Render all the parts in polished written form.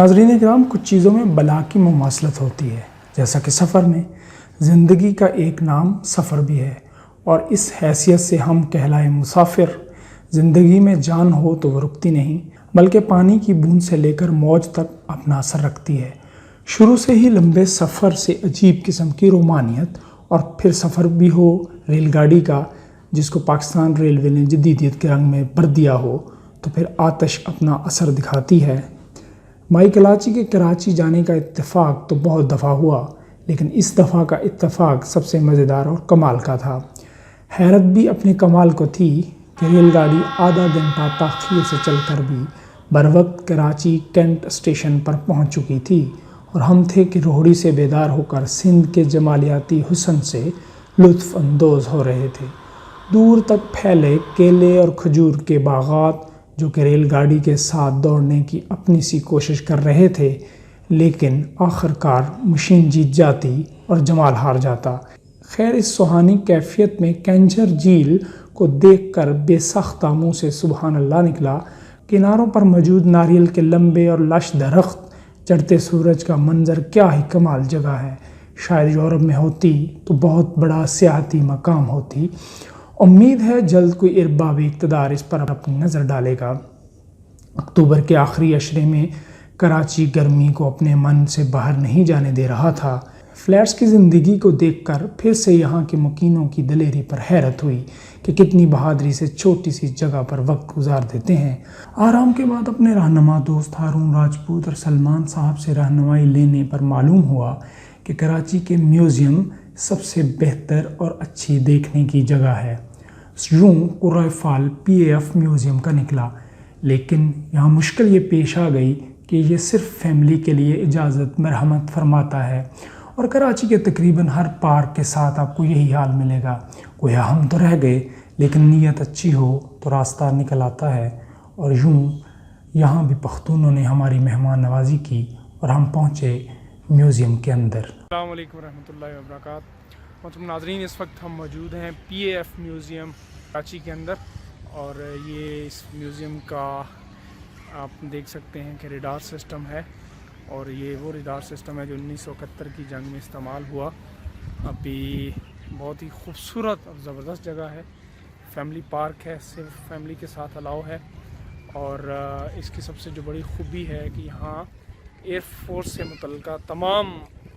नाज़रीन इकराम, कुछ चीज़ों में बला की मुमासलत होती है, जैसा कि सफ़र में। ज़िंदगी का एक नाम सफ़र भी है और इस हैसियत से हम कहलाए मुसाफिर। ज़िंदगी में जान हो तो वो रुकती नहीं, बल्कि पानी की बूंद से लेकर मौज तक अपना असर रखती है। शुरू से ही लंबे सफ़र से अजीब किस्म की रोमानियत, और फिर सफ़र भी हो रेलगाड़ी का, जिसको पाकिस्तान रेलवे ने जदीदियत के रंग में भर दिया हो, तो फिर आतश अपना असर दिखाती है। माई कलाची के कराची जाने का इत्तेफाक तो बहुत दफ़ा हुआ, लेकिन इस दफ़ा का इत्तेफाक सबसे मज़ेदार और कमाल का था। हैरत भी अपने कमाल को थी कि रेलगाड़ी आधा घंटा ताख़ीर से चलकर भी बरवक्त कराची कैंट स्टेशन पर पहुंच चुकी थी, और हम थे कि रोहड़ी से बेदार होकर सिंध के जमालियाती हुस्न से लुत्फ़ अंदोज़ हो रहे थे। दूर तक फैले केले और खजूर के बागात, जो कि रेलगाड़ी के साथ दौड़ने की अपनी सी कोशिश कर रहे थे, लेकिन आखिरकार मशीन जीत जाती और जमाल हार जाता। खैर, इस सुहानी कैफियत में कैंजर झील को देखकर बेसख्ता मुँह से सुबहान अल्लाह निकला। किनारों पर मौजूद नारियल के लंबे और लश दरख्त, चढ़ते सूरज का मंजर क्या ही कमाल जगह है। शायद यूरोप में होती तो बहुत बड़ा सियाहती मकाम होती। उम्मीद है जल्द कोई इरबाब इक़्तिदार इस पर अपनी नज़र डालेगा। अक्टूबर के आखिरी अशरे में कराची गर्मी को अपने मन से बाहर नहीं जाने दे रहा था। फ्लैट्स की ज़िंदगी को देखकर फिर से यहाँ के मुकीनों की दिलेरी पर हैरत हुई कि कितनी बहादुरी से छोटी सी जगह पर वक्त गुजार देते हैं। आराम के बाद अपने रहनुमा दोस्त हारून राजपूत और सलमान साहब से रहनुमाई लेने पर मालूम हुआ कि कराची के म्यूज़ियम सबसे बेहतर और अच्छी देखने की जगह है। यूँ कुर्राफाल PAF म्यूज़ियम का निकला, लेकिन यहाँ मुश्किल ये पेश आ गई कि ये सिर्फ फैमिली के लिए इजाज़त मरहमत फरमाता है, और कराची के तकरीबन हर पार्क के साथ आपको यही हाल मिलेगा। गोया हम तो रह गए, लेकिन नीयत अच्छी हो तो रास्ता निकल आता है। और यूँ यहाँ भी पख्तूनों ने हमारी मेहमान नवाजी की और हम पहुँचे म्यूज़ियम के अंदर। अस्सलाम वालेकुम रहमतुल्लाहि व बरकातहू। नाज़रीन, इस वक्त हम मौजूद हैं PAF म्यूज़ियम कराची के अंदर, और ये इस म्यूज़ियम का आप देख सकते हैं कि रेडार सिस्टम है, और ये वो रेडार सिस्टम है जो 1971 की जंग में इस्तेमाल हुआ। अभी बहुत ही खूबसूरत और ज़बरदस्त जगह है। फैमिली पार्क है, सिर्फ फैमिली के साथ अलाउ है, और इसकी सबसे जो बड़ी खूबी है कि यहाँ एयरफोर्स से मुतल्लिक़ तमाम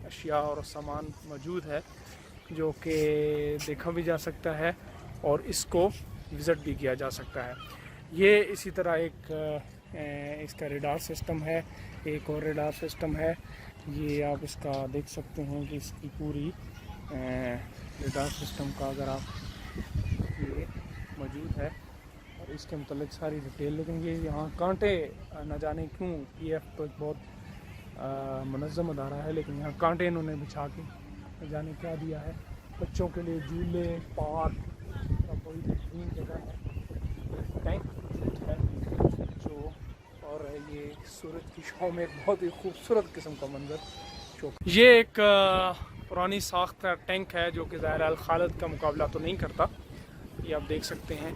अशिया और सामान मौजूद है, जो कि देखा भी जा सकता है और इसको विज़िट भी किया जा सकता है। ये इसी तरह इसका रेडार सिस्टम है, एक और रेडार सिस्टम है। ये आप इसका देख सकते हैं कि इसकी पूरी रेडार सिस्टम का अगर आप ये मौजूद है, और इसके मतलब सारी डिटेल। लेकिन ये यहाँ कांटे न जाने क्यों, PAF तो एक बहुत मुनज़्ज़म अदारा है, लेकिन यहाँ कांटे इन्होंने बिछा के न जाने क्या दिया है। बच्चों के लिए झूले, पार्क का बड़ी बेहतरीन जगह है। टैंक है जो, और ये सूरज की छाँव में एक बहुत ही खूबसूरत किस्म का मंजर। ये एक पुरानी साख्त का टैंक है जो कि ज़ाहिर खालिद का मुकाबला तो नहीं करता। ये आप देख सकते हैं,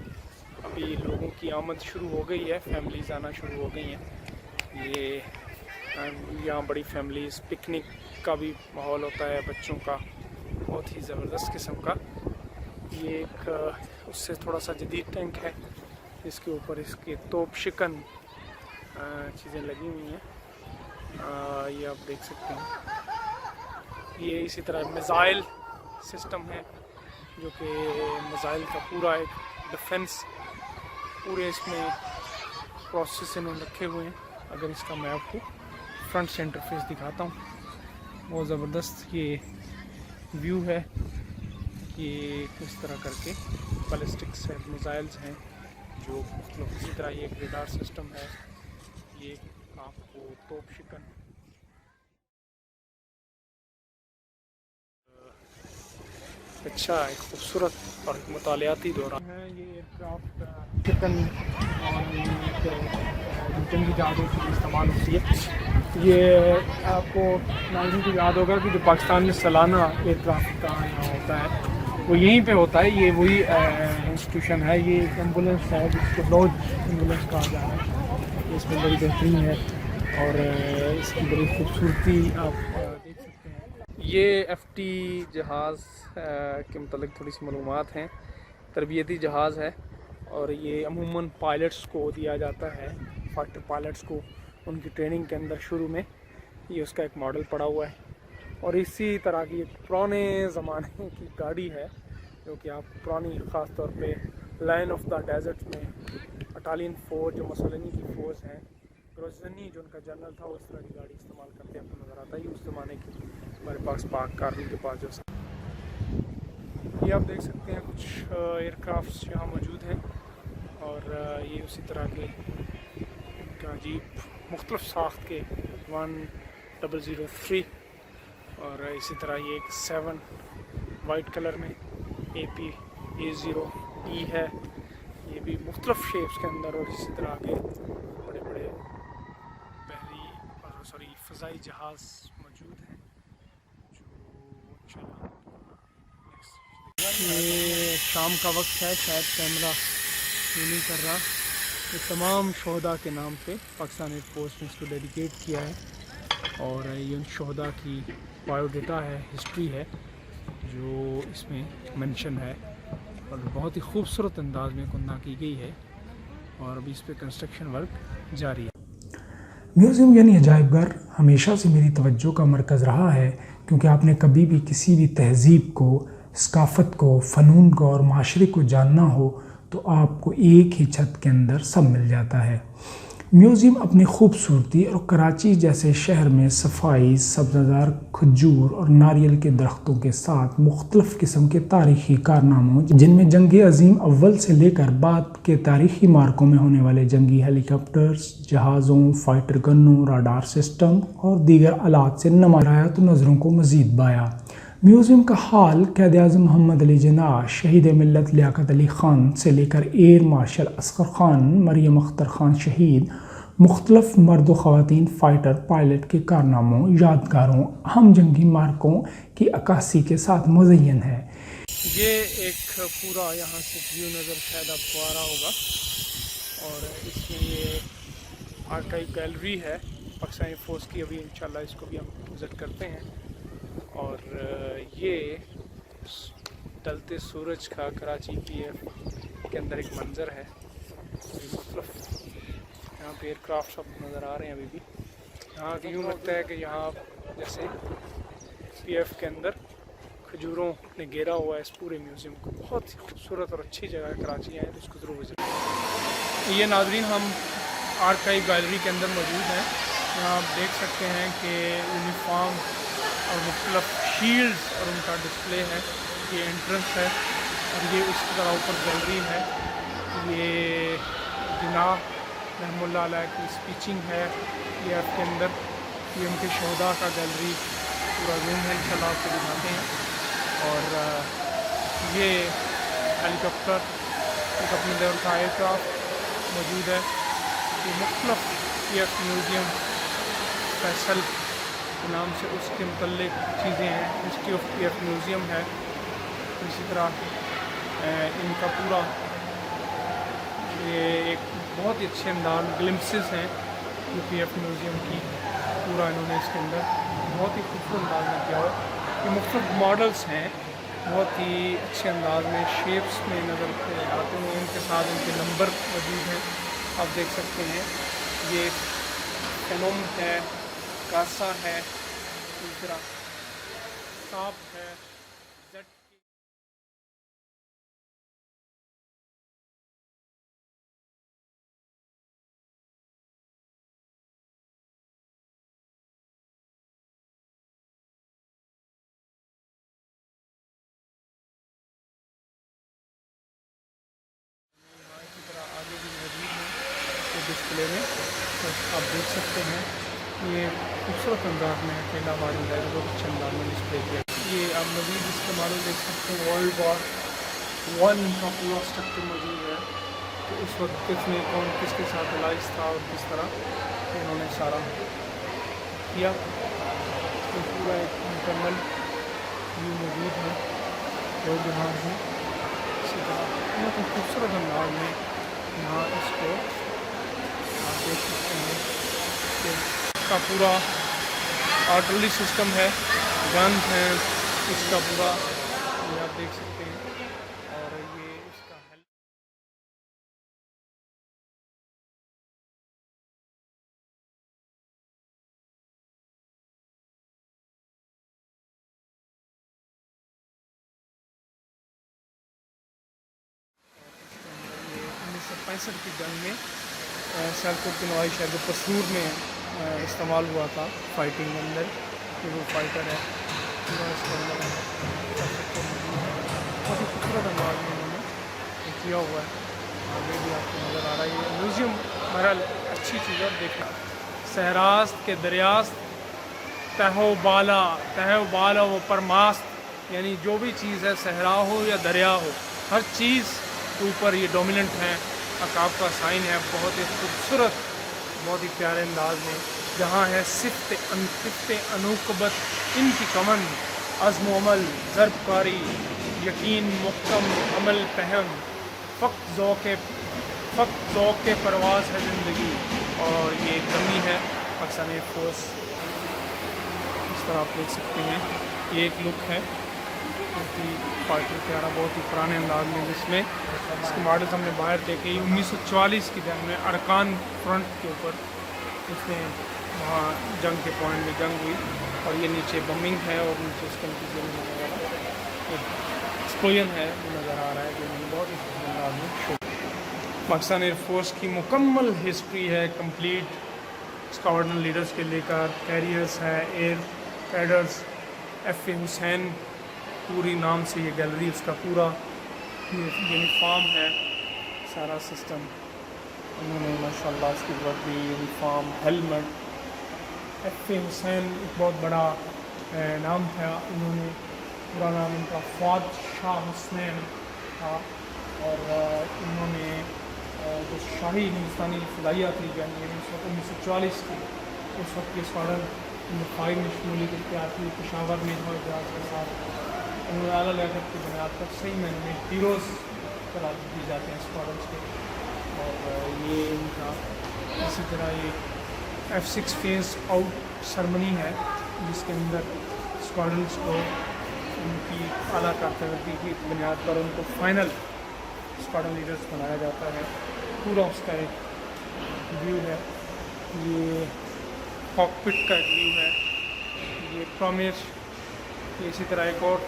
अभी लोगों की आमद शुरू हो गई है, फैमिलीज़ आना शुरू हो गई हैं। ये यहाँ बड़ी फैमिलीज़, पिकनिक का भी माहौल होता है बच्चों का, बहुत ही ज़बरदस्त किस्म का। ये एक उससे थोड़ा सा जदीद टैंक है, इसके ऊपर इसके तोप शिकन चीज़ें लगी हुई हैं। ये आप देख सकते हैं। ये इसी तरह मिज़ाइल सिस्टम है, जो कि मिज़ाइल का पूरा एक डिफेंस, पूरे इसमें प्रोसेस इन्होंने रखे हुए हैं। अगर इसका मैं आपको फ्रंट से इंटरफेस दिखाता हूँ, बहुत ज़बरदस्त ये व्यू है। ये इस तरह करके बैलिस्टिक्स मिसाइल्स हैं जो मतलब इसी तरह ये एक रेडार सिस्टम है। ये आपको तोप शिकन अच्छा एक खूबसूरत और एक मुतालियाती दौरा है। ये एयरक्राफ्ट शिकन जंगी जहाज़ों के लिए इस्तेमाल होती है। ये आपको नाज़रीन को याद होगा कि जो पाकिस्तान में सालाना एयरक्राफ्ट का यहाँ होता है वो यहीं पे होता है। ये वही इंस्टीट्यूशन है। ये एक एम्बुलेंस है जिसको लॉज एम्बुलेंस कहा जा रहा है। इसमें बड़ी बेहतरीन है और इसकी बड़ी खूबसूरती आप देख सकते हैं। ये FT जहाज़ के मतलब थोड़ी सी मालूमात हैं। तरबियती जहाज़ है और ये अमूमन पायलट्स को दिया जाता है, फाइटर पायलट्स को उनकी ट्रेनिंग के अंदर शुरू में। ये उसका एक मॉडल पड़ा हुआ है और इसी तरह की एक पुराने ज़माने की गाड़ी है जो कि आप पुरानी ख़ास तौर पे लाइन ऑफ द डेजर्ट में इटालियन फ़ौज जो मुसोलिनी की फ़ौज है, ग्रोज़नी जो उनका जनरल था, उस तरह की गाड़ी इस्तेमाल करते आपको नज़र आता है। ये उस ज़माने की हमारे पास पाक कार्विंग के पास जो ये आप देख सकते हैं कुछ एयरक्राफ्ट्स यहाँ मौजूद हैं और ये उसी तरह के अजीब मुख्तलिफ साख्त के 1003 और इसी तरह ये एक 7 वाइट कलर में AP-A0E है। ये भी मुख्तलिफ शेप्स के अंदर और इसी तरह के बड़े बड़े फ़ज़ाई जहाज़ मौजूद हैं जो ये शाम का वक्त है, शायद कैमरा नहीं कर रहा। ये तमाम शोहदा के नाम पे पाकिस्तान एयरफोर्स ने इसको डेडिकेट किया है और ये उन शोहदा की बायोडाटा है, हिस्ट्री है जो इसमें मेंशन है और बहुत ही खूबसूरत अंदाज में कुंदा की गई है और अभी इस पर कंस्ट्रक्शन वर्क जारी है। म्यूज़ियम यानी अजायबघर हमेशा से मेरी तवज्जो का मरकज़ रहा है, क्योंकि आपने कभी भी किसी भी तहज़ीब को, सकाफ़त को, फ़नून को और माशरे को जानना हो तो आपको एक ही छत के अंदर सब मिल जाता है। म्यूज़ियम अपनी खूबसूरती और कराची जैसे शहर में सफाई, सब्ज़ादार खजूर और नारियल के दरख्तों के साथ मुख्तलिफ़ किस्म के तारीख़ी कारनामों, जिनमें जंग अज़ीम अव्वल से लेकर बाद के तारीख़ी मार्कों में होने वाले जंगी हेलीकॉप्टर्स, जहाज़ों, फाइटर गनों, राडार सिस्टम और दीगर आलात से नमाया तो नज़रों को मज़ीद बाया। म्यूज़ियम का हाल क़ायद-ए-आज़म मोहम्मद अली जिन्नाह, शहीद मिल्लत लियाकत अली ख़ान से लेकर एयर मार्शल असगर ख़ान, मरियम अख्तर ख़ान शहीद, मुख्तलिफ़ मर्द व ख़वातीन फ़ाइटर पायलट के कारनामों, यादगारों, अहम जंगी मार्कों की अक्कासी के साथ मुज़य्यन है। ये एक पूरा यहाँ से व्यू नज़र शायद आपको आ रहा होगा और इसमें ये आर्काइव गैलरी है पाकिस्तानी फ़ौज की। अभी इंशाल्लाह इसको भी हम विज़िट करते हैं और ये ढलते सूरज का कराची की के अंदर एक मंज़र है। यहाँ पे एयरक्राफ्ट सब नज़र आ रहे हैं अभी भी। यहाँ यूँ लगता है कि यहाँ जैसे PF के अंदर खजूरों ने घेरा हुआ है इस पूरे म्यूज़ियम को। बहुत ही खूबसूरत और अच्छी जगह है कराची है, तो इसको ज़रूर विज़िट। ये नाज़रीन हम आर्काइव गैलरी के अंदर मौजूद हैं। यहाँ आप देख सकते हैं कि यूनिफॉर्म और मुख्तलिफ शील्ड्स और उनका डिस्प्ले है। ये एंट्रेंस है और ये उसकी तरह ऊपर गैलरी है। ये जनाब रहमुल्लाह अलैह की स्पीचिंग है ये आपके अंदर। ये उनके शोहदा का गैलरी पूरा रूम है, इंशाल्लाह आपको दिखाते हैं। और ये हेलीकॉप्टर एक अपने लेवल का एयरक्राफ्ट मौजूद है। ये मुख्तलिफ PF म्यूज़ियम फैसल के नाम से उसके मुतल्लिक़ चीज़ें हैं। हिस्ट्री ऑफ PF म्यूज़ियम है। इसी तरह इनका पूरा ये एक बहुत ही अच्छे अंदाज ग्लिम्पसेस हैं जो PF म्यूज़ियम की। पूरा इन्होंने इसके अंदर बहुत ही खूबसूरत अंदाज में किया हुआ। ये मुख्तलिफ मॉडल्स हैं, बहुत ही अच्छे अंदाज में शेप्स में नज़र आते हैं। इनके साथ इनके नंबर मौजूद हैं, आप देख सकते हैं। ये फेनोम है, कासा है, इस तरह सांप है, जेट आगे भी मौजूद है तो डिस्प्ले में तो आप देख सकते हैं। ये खूबसूरत अंदाज में अकेला मॉडल है जो बहुत अच्छे अंदाज में डिस्प्ले किया। ये आप मज़ीद इसके मॉडल देख सकते हैं। वर्ल्ड वॉर 1 का पूरा स्ट्रक्चर मौजूद है तो उस वक्त किसने कौन किसके साथ अलाइज था और किस तरह इन्होंने सारा किया। तो पूरा एक इंटरनल व्यू मौजूद है जो जहाज़ है। इसी तरह बहुत ही खूबसूरत अंदाज में यहाँ इसको आप देख सकते हैं कि इसका पूरा आर्टिलरी सिस्टम है, गन है इसका पूरा, ये आप देख सकते हैं। और ये इसका ये 1965 की जंग में सियालकोट की नवाई शहर जो पसूर में इस्तेमाल हुआ था फाइटिंग के अंदर, कि वो फाइटर है पूरा इसके अंदर बहुत ही खूबसूरत अंदाज में उन्होंने ये किया हुआ है। आगे भी आपको नज़र आ रहा है ये म्यूज़ियम। बहरहाल अच्छी चीज़ है देखना। सहरास्त के दरियास्त तहो बाला व परमास्त, यानी जो भी चीज़ है सहरा हो या दरिया हो, हर चीज़ के ऊपर ये डोमिनेंट है। अकाब का साइन है, बहुत ही खूबसूरत, बहुत ही प्यारे अंदाज में। जहाँ है सिफ्त अनूकबत इनकी कमन, अज़्म अमल ज़रबकारी यकीन मुहकम अमल पहम, फ़क़्त ज़ौक़ परवाज़ है ज़िंदगी। और ये कमी है पाकिस्तान एयरफोर्स, इस तरह आप देख सकते हैं। ये एक लुक है बहुत ही फाइटर प्यारा, बहुत ही पुराने अंदाज में, जिसमें इसके मॉडल्स हमने बाहर देखे। 1944 की जंग में अरकान फ्रंट के ऊपर इसमें वहाँ जंग के पॉइंट में जंग हुई, और ये नीचे बमिंग है और नीचे उसके एक्सप्लोजन है वो नज़र आ रहा है, जो बहुत ही अंदाज में शो। पाकिस्तान एयरफोर्स की मुकम्मल हिस्ट्री है, कंप्लीट स्क्वाड्रन लीडर्स के लेकर कैरियर्स है, एयर कैडर्स, F.A. हुसैन पूरी नाम से ये गैलरी, उसका पूरा यूनिफॉर्म है, सारा सिस्टम उन्होंने माशाल्लाह इसकी वर्दी, यूनिफॉर्म, हेलमेट। F.A. हुसैन एक बहुत बड़ा नाम था, उन्होंने पूरा नाम उनका फ़वाद शाह हुसैन था। और इन्होंने जो शाही हिंदुस्तानी फ़िज़ाइया थी जंग 1944 की, उस वक्त के स्क्वाड्रन नंबर 5 में शमूलियत इख्तियार की, पेशावर में हवाई जहाज़ के साथ। उन्होंने आला लियाकत की बुनियाद पर सही मायने में हीरोज़ करार दी जाते हैं स्क्वाड्रन्स के। और ये उनका इसी तरह ये F6 फेज़ आउट सरमनी है, जिसके अंदर स्क्वाड्रन्स को उनकी आला कारकर्दगी की बुनियाद पर उनको फाइनल स्क्वाड्रन लीडर्स बनाया जाता है। पूरा उसका एक व्यू है, ये कॉकपिट का एक व्यू है, ये प्रॉमिस, ये इसी तरह एक और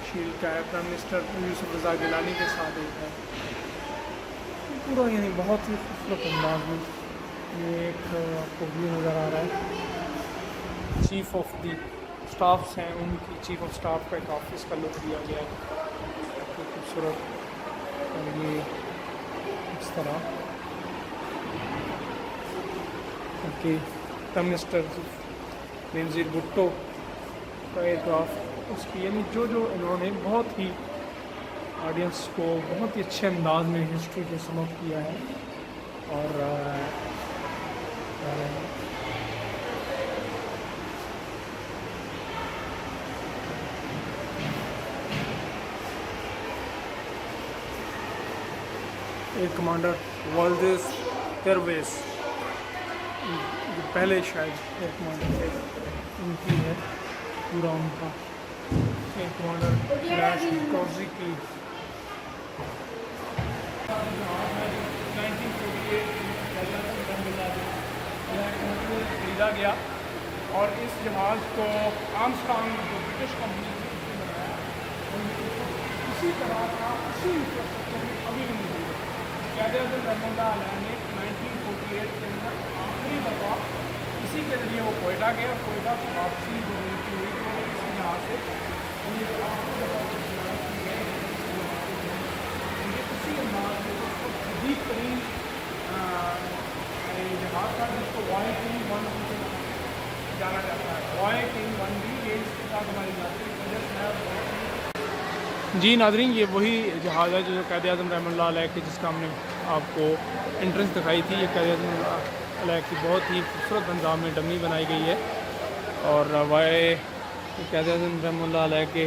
शील्ड का है, प्राइम मिनिस्टर यूसुफ रज़ा गिलानी के साथ एक है। पूरा यानी बहुत ही खूबसूरत अंदाज में ये एक आपको व्यू नज़र आ रहा है। चीफ़ ऑफ दी स्टाफ्स हैं, उनकी चीफ़ ऑफ स्टाफ का एक ऑफिस का लुक दिया गया है, खूबसूरत। और ये इस तरह कि प्राइम मिनिस्टर बेनज़ीर भुट्टो का एयरक्राफ्ट उसकी, यानी जो इन्होंने बहुत ही ऑडियंस को बहुत ही अच्छे अंदाज में हिस्ट्री को समझ किया है। और एयर कमांडर वाल्देस परवेज़, पहले शायद एयर कमांडर थे, उनकी है पूरा उनका एयर कमांडर कौजी की 1948 खरीदा गया। और इस जहाज़ को आर्मस्ट्रांग जो ब्रिटिश कंपनी थी उसने बनाया, इसी तरह का इसी इंफ्रास्ट्रक्चर में अभी भी नहीं हुआ। क़ायद-ए-आज़म रहमतुल्लाह अलैह ने 1948 के अंदर आखिरी दफ़ा इसी के ज़रिए वो कोयटा गया, कोयटा से वापसी जो उनकी हुई तो इसी जहाँ से उन्हें आखिरी दफ़ा इसी अंदाज में उसको जदीद तरीन जहाज़ था, जिसको वाई किंग 1 से जाना जाता है। वाई किंग 1 भी ये इसके साथ हमारी जाती है। जी नाज़रीन, ये वही जहाज़ है जो क़ायद-ए-आज़म रहमतुल्लाह अलैह के, जिसका हमने आपको एंट्रेंस दिखाई थी। ये क़ायद-ए-आज़म अलैह की बहुत ही खूबसूरत अंदाज में डमी बनाई गई है। और क़ायद-ए-आज़म रहमतुल्लाह अलैह के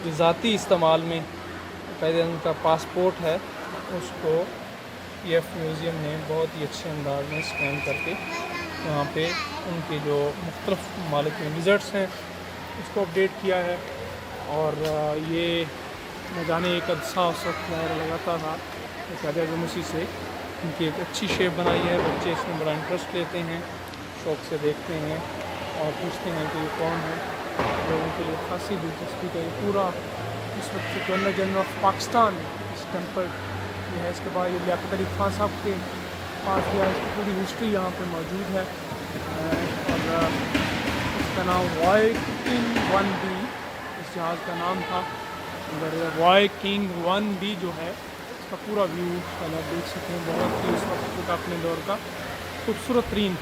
जो ज़ाती इस्तेमाल में क़ायद-ए-आज़म का पासपोर्ट है, उसको PF म्यूज़ियम ने बहुत ही अच्छे अंदाज में स्कैन करके यहाँ पे उनके जो मुख्तलिफ मालिक हैं विज़िट्स हैं उसको अपडेट किया है। और ये न जाने एक अदसा उस वक्त लगाता था क़ायद मसीह से उनकी एक अच्छी शेप बनाई है। बच्चे इसमें बड़ा इंटरेस्ट लेते हैं, शौक़ से देखते हैं और पूछते हैं कि ये कौन है। लोगों के लिए खासी दिलचस्पी का ये पूरा इस वक्त गवर्नर जनरल ऑफ पाकिस्तान इस टेम्पल ये है। इसके बाद ये लियाकत अली खान साहब के पास गया, इसकी पूरी हिस्ट्री यहाँ पे मौजूद है। और इसका नाम वाइकिंग 1B इस जहाज़ का नाम था। अगर वाइकिंग 1B जो है इसका पूरा व्यू पहले आप देख सकते हैं। बहुत ही उस वक्त का अपने दौर का खूबसूरत तरीन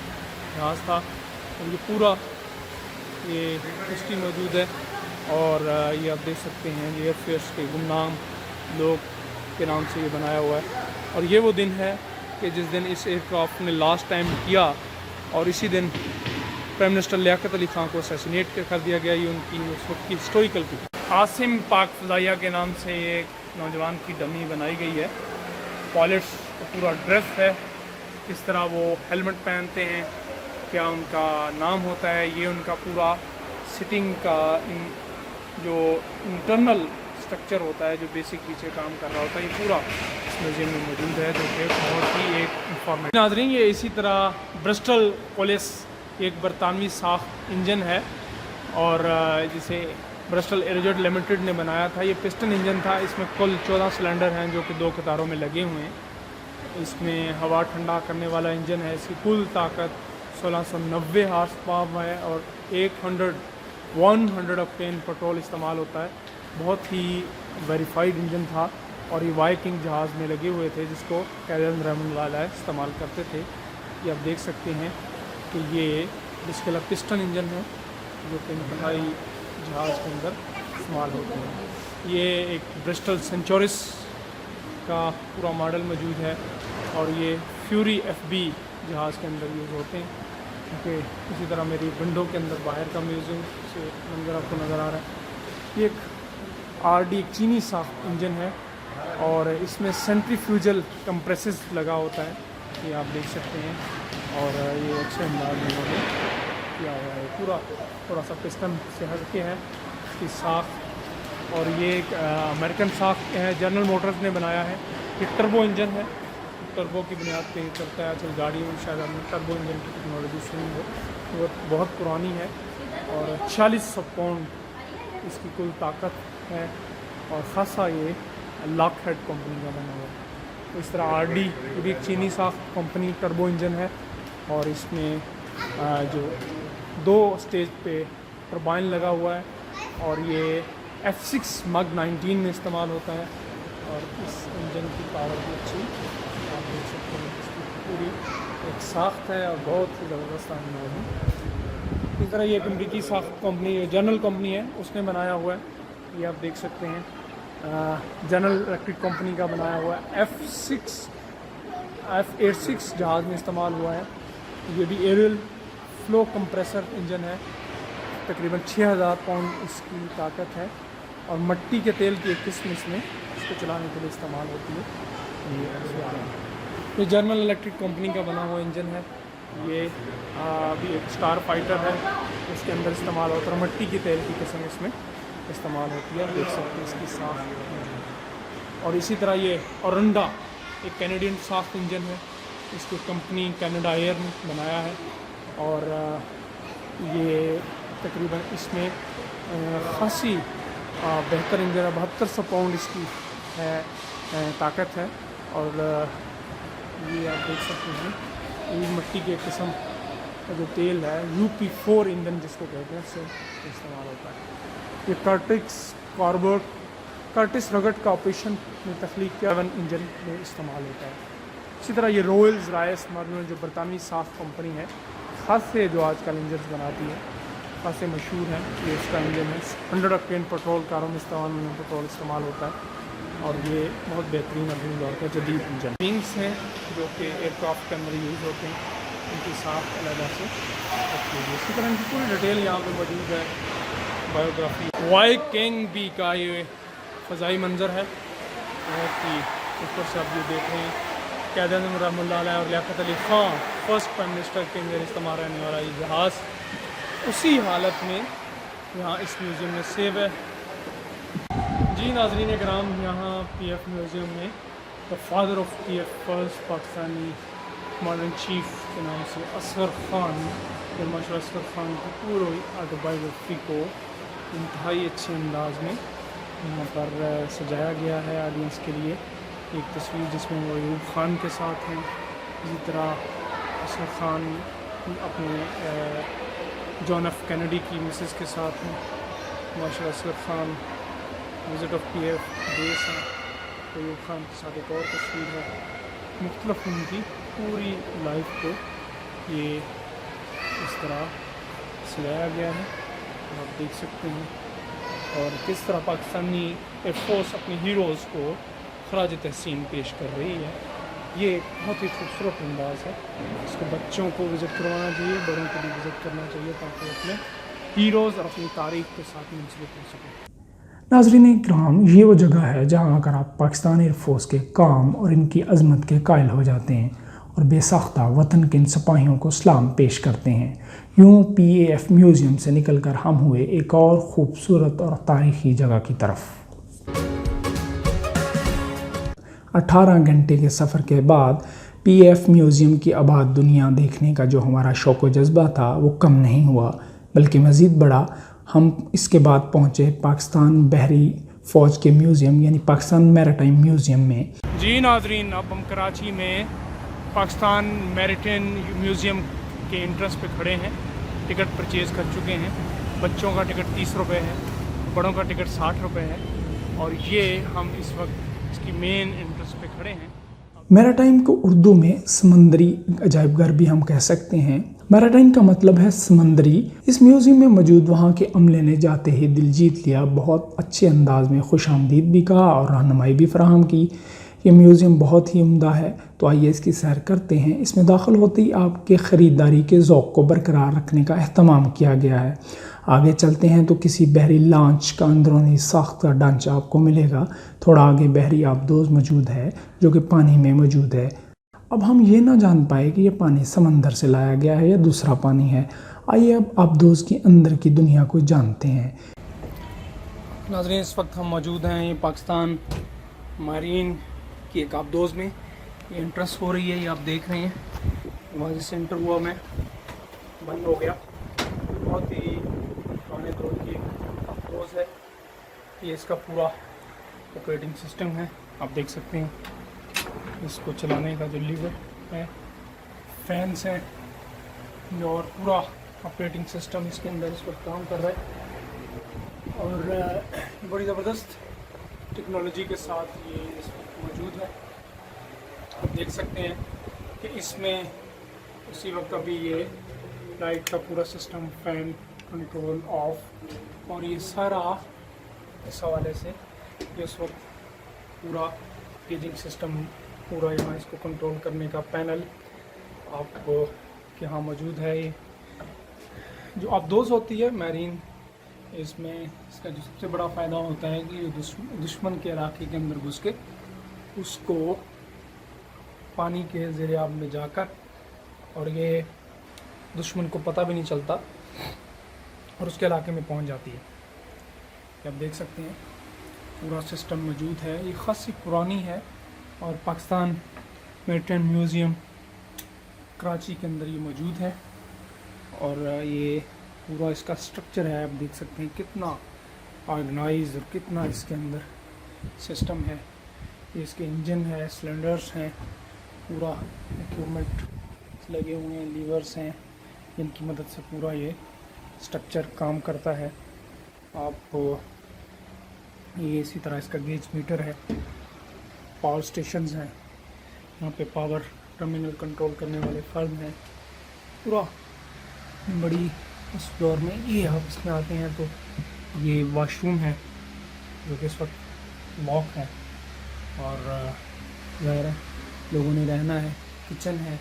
जहाज़ था और ये पूरा ये हिस्ट्री मौजूद है। और ये आप देख सकते हैं ये एयरफेयर्स के गुमनाम लोग के नाम से ये बनाया हुआ है। और ये वो दिन है कि जिस दिन इस एयरक्राफ्ट ने लास्ट टाइम किया और इसी दिन प्राइम मिनिस्टर लियाकत अली खान को असैसिनेट कर दिया गया। ये उनकी उस वक्त की हिस्टोरिकल की आसिम पाक फ़ज़ाइया के नाम से ये नौजवान की डमी बनाई गई है। पायलट्स का पूरा ड्रेस है, किस तरह वो हेलमेट पहनते हैं, क्या उनका नाम होता है, ये उनका पूरा सिटिंग का जो इंटरनल स्ट्रक्चर होता है जो बेसिक पीछे काम कर रहा होता है, ये पूरा इस म्यूज़ियम में मौजूद है जो कि बहुत ही एक इंफॉर्मेटिव। नाज़रीन ये इसी तरह ब्रिस्टल पुलिस एक बरतानवी साख इंजन है और जिसे ब्रिस्टल एयरजेट लिमिटेड ने बनाया था। ये पिस्टन इंजन था, इसमें कुल 14 सिलेंडर हैं जो कि 2 कतारों में लगे हुए हैं। इसमें हवा ठंडा करने वाला इंजन है। इसकी कुल ताकत 1690 हार्स पावर है और 100 ऑक्टेन पेट्रोल इस्तेमाल होता है। बहुत ही वेरीफाइड इंजन था और ये वाइकिंग जहाज़ में लगे हुए थे जिसको कैप्टन रहमतुल्लाह इस्तेमाल करते थे। ये आप देख सकते हैं कि ये जिसके लिए पिस्टन इंजन है जो कि इंतहाई जहाज़ के अंदर इस्तेमाल होते हैं। ये एक ब्रिस्टल सेंचुरिस का पूरा मॉडल मौजूद है और ये फ्यूरी FB जहाज़ के अंदर यूज़ होते हैं। क्योंकि इसी तरह मेरी विंडो के अंदर बाहर का म्यूज़ियम से मंजर आपको नज़र आ रहा है। ये एक RD चीनी सा इंजन है और इसमें सेंट्रीफ्यूजल कंप्रेसर लगा होता है, ये आप देख सकते हैं। और ये अच्छे अंदाज में उन्होंने किया हुआ है। पूरा थोड़ा सा पिस्टन से हट के है इसकी साख। और ये एक अमेरिकन साख है, जनरल मोटर्स ने बनाया है। ये टर्बो इंजन है, टर्बो की बुनियाद पे ही चलता है। आजकल गाड़ियों में शायद हमने टर्बो इंजन की टेक्नोलॉजी सुनी हो, वो बहुत पुरानी है। और 4600 पाउंड इसकी कुल ताकत है और ख़ासा ये लॉकहेड कंपनी का बना हुआ है। तो इस तरह RD ये भी एक चीनी साख कंपनी टर्बो इंजन है और इसमें जो 2 स्टेज पे टरबाइन लगा हुआ है और ये F6 Mach 19 में इस्तेमाल होता है। और इस इंजन की पावर भी अच्छी आप देख सकते हैं। इसकी पूरी एक साख्त है और बहुत ही ज़बरदस्त अंदाज है। इस तरह ये एक अमरीकी साख कंपनी जनरल कंपनी है उसने बनाया हुआ है, ये आप देख सकते हैं। जनरल इलेक्ट्रिक कंपनी का बनाया हुआ है। F86 जहाज़ में इस्तेमाल हुआ है। ये भी एरियल फ्लो कंप्रेसर इंजन है। तकरीबन 6000 पाउंड इसकी ताकत है और मिट्टी के तेल की एक किस्म इसमें इसको चलाने के लिए इस्तेमाल होती है। ये जनरल इलेक्ट्रिक कंपनी का बना हुआ इंजन है। ये भी एक स्टार फाइटर है, इसके अंदर इस्तेमाल होता है। मिट्टी की तेल की किस्म इसमें इस्तेमाल होती है, देख सकते हैं इसकी साख। और इसी तरह ये ओरंडा एक कैनेडियन साख इंजन है, इसकी कंपनी कैनेडा एयर ने बनाया है। और ये तकरीबन इसमें खासी बेहतर इंजन है। 7200 पाउंड इसकी है ताकत है। और ये आप देख सकते हैं ये मिट्टी के किस्म का जो तेल है UP4 ईंधन जिसको कहते हैं उससे इस्तेमाल होता है। ये कर्टिस रगट का ऑपरेशन में तख्लीक किया इंजन में इस्तेमाल होता है। इसी तरह ये रॉयल्स राइस मॉडल जो बरतानवी साख कंपनी है, ख़ास से जो आजकल इंजन बनाती है खास से मशहूर है। ये इसका इंजन है। 100 ऑक्टेन पेट्रोल कारों में पेट्रोल इस्तेमाल होता है और ये बहुत बेहतरीन अपनी दौर का जदीद इंजन। विंग्स हैं जो कि एयरक्राफ्ट के अंदर यूज़ होते हैं, इनकी साफ अलग से रखी हुई है। इसी तरह इनकी पूरी डिटेल यहाँ पे मौजूद है। बायोग्राफी वाइकिंग का ये फ़ज़ाई मंज़र है कि ऊपर से आप जो देख रहे हैं कैद रहमतुल्लाह अलैह और Liaquat Ali Khan first prime minister के अंदर इस्तेमाल रहने वाला ये जहाज़ उसी हालत में यहाँ इस म्यूज़ियम में सेव है। जी नाज़रीन कराम, यहाँ PF म्यूज़ियम में the father of PF first Pakistani commander in chief के नाम से असगर ख़ान, माशाल्लाह असगर ख़ान की पूरी ऑटोबायोग्राफी को इंतहाई अच्छे अंदाज में यहाँ पर सजाया गया है ऑडियंस के लिए। एक तस्वीर जिसमें वो अयूब ख़ान के साथ हैं, इसी तरह असगर ख़ान अपने जॉन एफ कैनेडी की मिसेस के साथ हैं। माशाल्लाह Asghar Khan visit of PF base है। अयूब ख़ान के साथ एक और तस्वीर है। मुख्तलिफ उनकी पूरी लाइफ को ये इस तरह सजाया गया है, आप देख सकते हैं। और किस तरह पाकिस्तानी एयरफोर्स अपने हीरोज़ को खराज तहसीन पेश कर रही है, ये एक बहुत ही खूबसूरत अंदाज़ है। इसको बच्चों को विज़िट करवाना चाहिए, बड़ों को भी विज़िट करना चाहिए, ताकि अपने हीरोज़ और अपनी तारीख़ के साथ मुंसलिक हो सकें। नाज़रीन इकराम, ये वो जगह है जहाँ आकर आप पाकिस्तान एयरफोर्स के काम और इनकी अज़मत के कायल हो जाते हैं और बेसाख्ता वतन के इन सिपाहियों को सलाम पेश करते हैं। यूँ PAF म्यूज़ियम से निकलकर हम हुए एक और ख़ूबसूरत और तारीख़ी जगह की तरफ। 18 घंटे के सफ़र के बाद PAF म्यूज़ियम की आबाद दुनिया देखने का जो हमारा शौक़ व जज्बा था वो कम नहीं हुआ, बल्कि मज़ीद बढ़ा। हम इसके बाद पहुँचे पाकिस्तान बहरी फ़ौज के म्यूज़ियम यानी पाकिस्तान मैरीटाइम म्यूज़ियम में। जी नाज़रीन, अब हम कराची में पाकिस्तान मैरीटाइम म्यूज़ियम के एंट्रेंस पे खड़े हैं। टिकट परचेज़ कर चुके हैं। बच्चों का टिकट 30 रुपये है, बड़ों का टिकट 60 रुपये है। और ये हम इस वक्त इसकी मेन एंट्रेंस पे खड़े हैं। मैरीटाइम को उर्दू में समंदरी अजायबघर भी हम कह सकते हैं। मैरीटाइम का मतलब है समंदरी। इस म्यूज़ियम में मौजूद वहाँ के अमले ने जाते ही दिल जीत लिया, बहुत अच्छे अंदाज में खुशामदीद भी कहा और रहनुमाई भी फराहम की। ये म्यूज़ियम बहुत ही उम्दा है, तो आइए इसकी सैर करते हैं। इसमें दाखिल होते ही आपके ख़रीदारी के ज़ौक़ को बरकरार रखने का अहतमाम किया गया है। आगे चलते हैं तो किसी बहरी लॉन्च का अंदरूनी साख्ता ढांचा आपको मिलेगा। थोड़ा आगे बहरी आबदोज़ मौजूद है जो कि पानी में मौजूद है। अब हम ये ना जान पाए कि ये पानी समंदर से लाया गया है या दूसरा पानी है। आइए अब आबदोज़ के अंदर की दुनिया को जानते हैं। नाज़रीन, इस वक्त हम मौजूद हैं ये पाकिस्तान मरीन की एक आबदोज़ में। ये एंट्रेंस हो रही है, ये आप देख रहे हैं। वहाँ से एंटर हुआ मैं, बंद हो गया। बहुत ही पुराने दौर की आबदोज़ है। ये इसका पूरा ऑपरेटिंग सिस्टम है, आप देख सकते हैं। इसको चलाने का जो लीवर है, फैंस हैं और पूरा ऑपरेटिंग सिस्टम इसके अंदर इस वक्त काम कर रहा है। और बड़ी ज़बरदस्त टेक्नोलॉजी के साथ ये इस वक्त मौजूद है। आप देख सकते हैं कि इसमें उसी वक्त अभी ये लाइट का पूरा सिस्टम, फैन कंट्रोल ऑफ, और ये सारा इस हवाले से ये उस वक्त पूरा गेजिंग सिस्टम पूरा यहाँ इसको कंट्रोल करने का पैनल आपको यहाँ मौजूद है। ये जो आबदोज़ होती है मैरीन, इसमें इसका जो सबसे बड़ा फ़ायदा होता है कि दुश्मन के इलाके के अंदर घुस के उसको पानी के ज़ेरे आब में जाकर, और ये दुश्मन को पता भी नहीं चलता और उसके इलाके में पहुंच जाती है। आप देख सकते हैं पूरा सिस्टम मौजूद है। ये ख़ासी पुरानी है और पाकिस्तान मैरीटाइम म्यूज़ियम कराची के अंदर ये मौजूद है। और ये पूरा इसका स्ट्रक्चर है, आप देख सकते हैं कितना ऑर्गेनाइज और कितना इसके अंदर सिस्टम है। ये इसके इंजन है, सिलेंडर्स हैं, पूरा इक्विपमेंट लगे हुए हैं, लीवर्स हैं, जिनकी मदद से पूरा ये स्ट्रक्चर काम करता है। आपको ये इसी तरह इसका गेज मीटर है, पावर स्टेशंस हैं, यहाँ पे पावर टर्मिनल कंट्रोल करने वाले फर्म हैं। पूरा बड़ी इस दौर में ये आप इसमें आते हैं तो ये वॉशरूम है जो कि इस वक्त लॉक है और ज़ाहिर है लोगों ने रहना है। किचन है,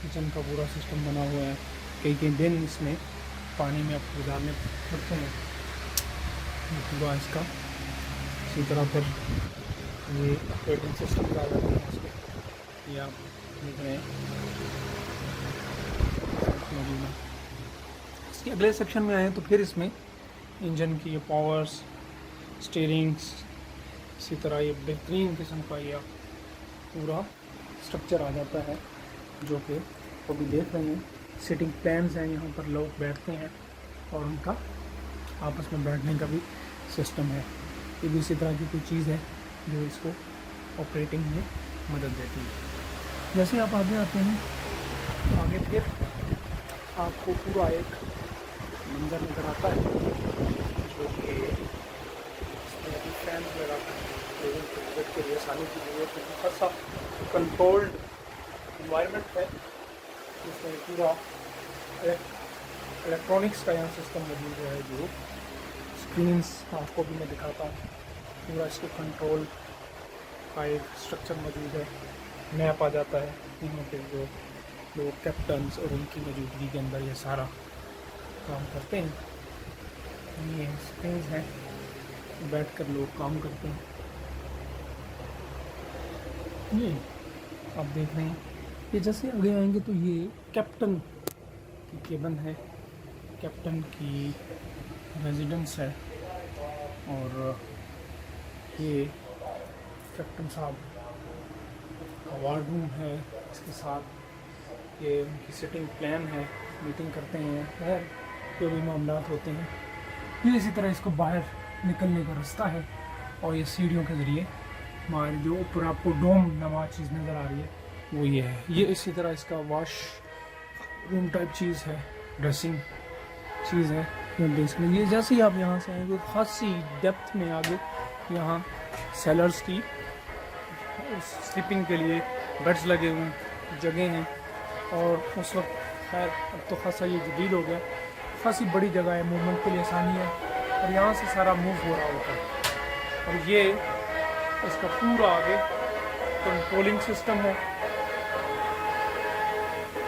किचन का पूरा सिस्टम बना हुआ है। कई दिन इसमें पानी में आप गुजारने पड़ते हैं, ये पूरा इसका। इसी तरह फिर ये ऑपरेटिंग सिस्टम का ये आप देख रहे हैं, मौजूद हैं। इसके अगले सेक्शन में आए तो फिर इसमें इंजन की ये पावर्स, स्टीयरिंग्स, इसी तरह ये बेहतरीन किस्म का ये पूरा स्ट्रक्चर आ जाता है, जो कि अभी देख रहे हैं। सिटिंग प्लान्स हैं, यहाँ पर लोग बैठते हैं और उनका आपस में बैठने का भी सिस्टम है। ये भी इसी तरह की कोई चीज़ है जो इसको ऑपरेटिंग में मदद देती है। जैसे आप आगे आते हैं तो आगे फिर आपको पूरा एक मंजर नज़र आता है, जो कि फैन वगैरह लोगों को मदद के लिए आसानी की जरूरत है। खासा कंट्रोल्ड इन्वायरमेंट है, जिसमें पूरा इलेक्ट्रॉनिक्स का यहाँ सिस्टम मौजूद है। जो स्क्रीन्स आपको भी मैं दिखाता हूँ, पूरा इसको कंट्रोल का एक स्ट्रक्चर मौजूद है। मैप आ जाता है यहाँ पे, जो लोग कैप्टन्स और उनकी मौजूदगी के अंदर ये सारा काम करते हैं। ये स्क्रीन्स हैं, बैठकर लोग काम करते हैं। ये आप देख रहे हैं, ये जैसे आगे आएंगे तो ये कैप्टन की केबिन है, कैप्टन की रेजिडेंस है। और ये कैप्टन साहब का वार्ड रूम है, इसके साथ ये उनकी सिटिंग प्लान है, मीटिंग करते हैं, बाहर जो भी मामला होते हैं। ये इसी तरह इसको बाहर निकलने का रास्ता है, और ये सीढ़ियों के ज़रिए बाहर जो ऊपर आपको डोम नमा चीज़ नज़र आ रही है वो ये है। ये इसी तरह इसका वॉश रूम टाइप चीज़ है, ड्रेसिंग चीज़ है। बेसिकली ये जैसे ही आप यहाँ से आएंगे खासी डेप्थ में आगे यहाँ सेलर्स की स्लीपिंग के लिए बेड्स लगे हुए जगह हैं। और उस वक्त खैर अब तो खासा ये जदीद हो गया, खासी बड़ी जगह है, मूवमेंट के लिए आसानी है, और यहाँ से सारा मूव हो रहा होता है। और ये इसका पूरा आगे कंट्रोलिंग सिस्टम है,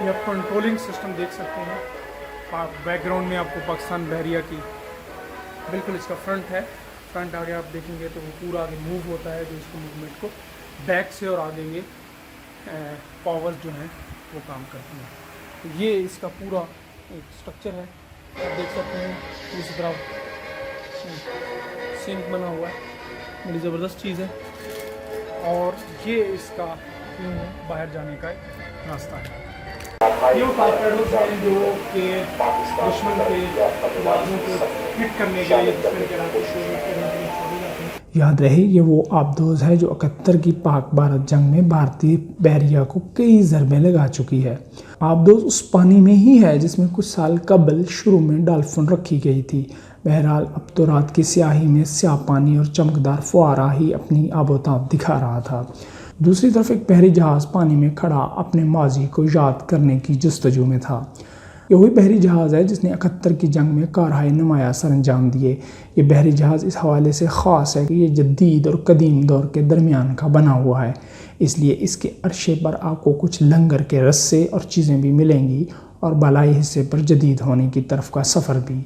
ये आप कंट्रोलिंग सिस्टम देख सकते हैं। आप बैकग्राउंड में आपको पाकिस्तान बहरिया की बिल्कुल इसका फ्रंट है, फ्रंट आगे आप देखेंगे तो वो पूरा आगे मूव होता है, जो इसको मूवमेंट को बैक से और आगे ये पावर्स जो हैं वो काम करती हैं। तो ये इसका पूरा एक स्ट्रक्चर है, आप देख सकते हैं। दूसरी तरफ सिंक बना हुआ है, बड़ी ज़बरदस्त चीज़ है। और ये इसका बाहर जाने का एक रास्ता है। ये वो टारपेडोज़ हैं जो कि दुश्मन के जहाज़ों को हिट करने के लिए दुश्मन के रास्ते छोड़े जाते हैं। याद रहे ये वो आबदोज़ है जो 71 की पाक भारत जंग में भारतीय बहरिया को कई ज़रबे लगा चुकी है। आबदोज़ उस पानी में ही है जिसमें कुछ साल कबल शुरू में डॉल्फिन रखी गई थी। बहरहाल अब तो रात की स्याही में स्याह पानी और चमकदार फुआरा ही अपनी आबोताब दिखा रहा था। दूसरी तरफ एक बहरी जहाज़ पानी में खड़ा अपने माजी को याद करने की जस्तजू में था। ये वही बहरी जहाज़ है जिसने 71 की जंग में कारहाय नुमाया सर अंजाम दिए। ये बहरी जहाज़ इस हवाले से ख़ास है कि ये जदीद और कदीम दौर के दरमियान का बना हुआ है, इसलिए इसके अरशे पर आपको कुछ लंगर के रस्से और चीज़ें भी मिलेंगी, और बालाई हिस्से पर जदीद होने की तरफ का सफ़र भी।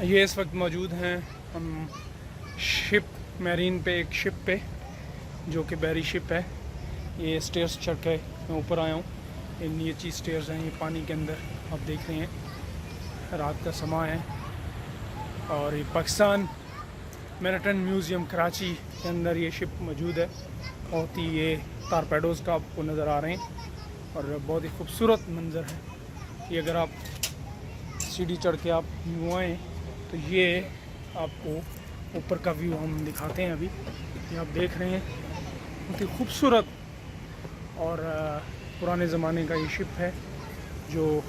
ये इस वक्त मौजूद हैं हम शिप मैरीन पे, एक शिप पे जो कि बहरी शिप है। ये स्टेयर्स चढ़ के मैं ऊपर आया हूँ, ये नीचे स्टेयर्स हैं, ये पानी के अंदर आप देख रहे हैं। रात का समा है और ये पाकिस्तान मैरिटाइम म्यूज़ियम कराची के अंदर ये शिप मौजूद है। बहुत ही ये टारपेडोज़ का आपको नज़र आ रहे हैं और बहुत ही खूबसूरत मंज़र है। ये अगर आप सीढ़ी चढ़ के आप यूँ आएँ तो ये आपको ऊपर का व्यू हम दिखाते हैं। अभी ये आप देख रहे हैं, बहुत ही खूबसूरत और पुराने ज़माने का ये शिप है जो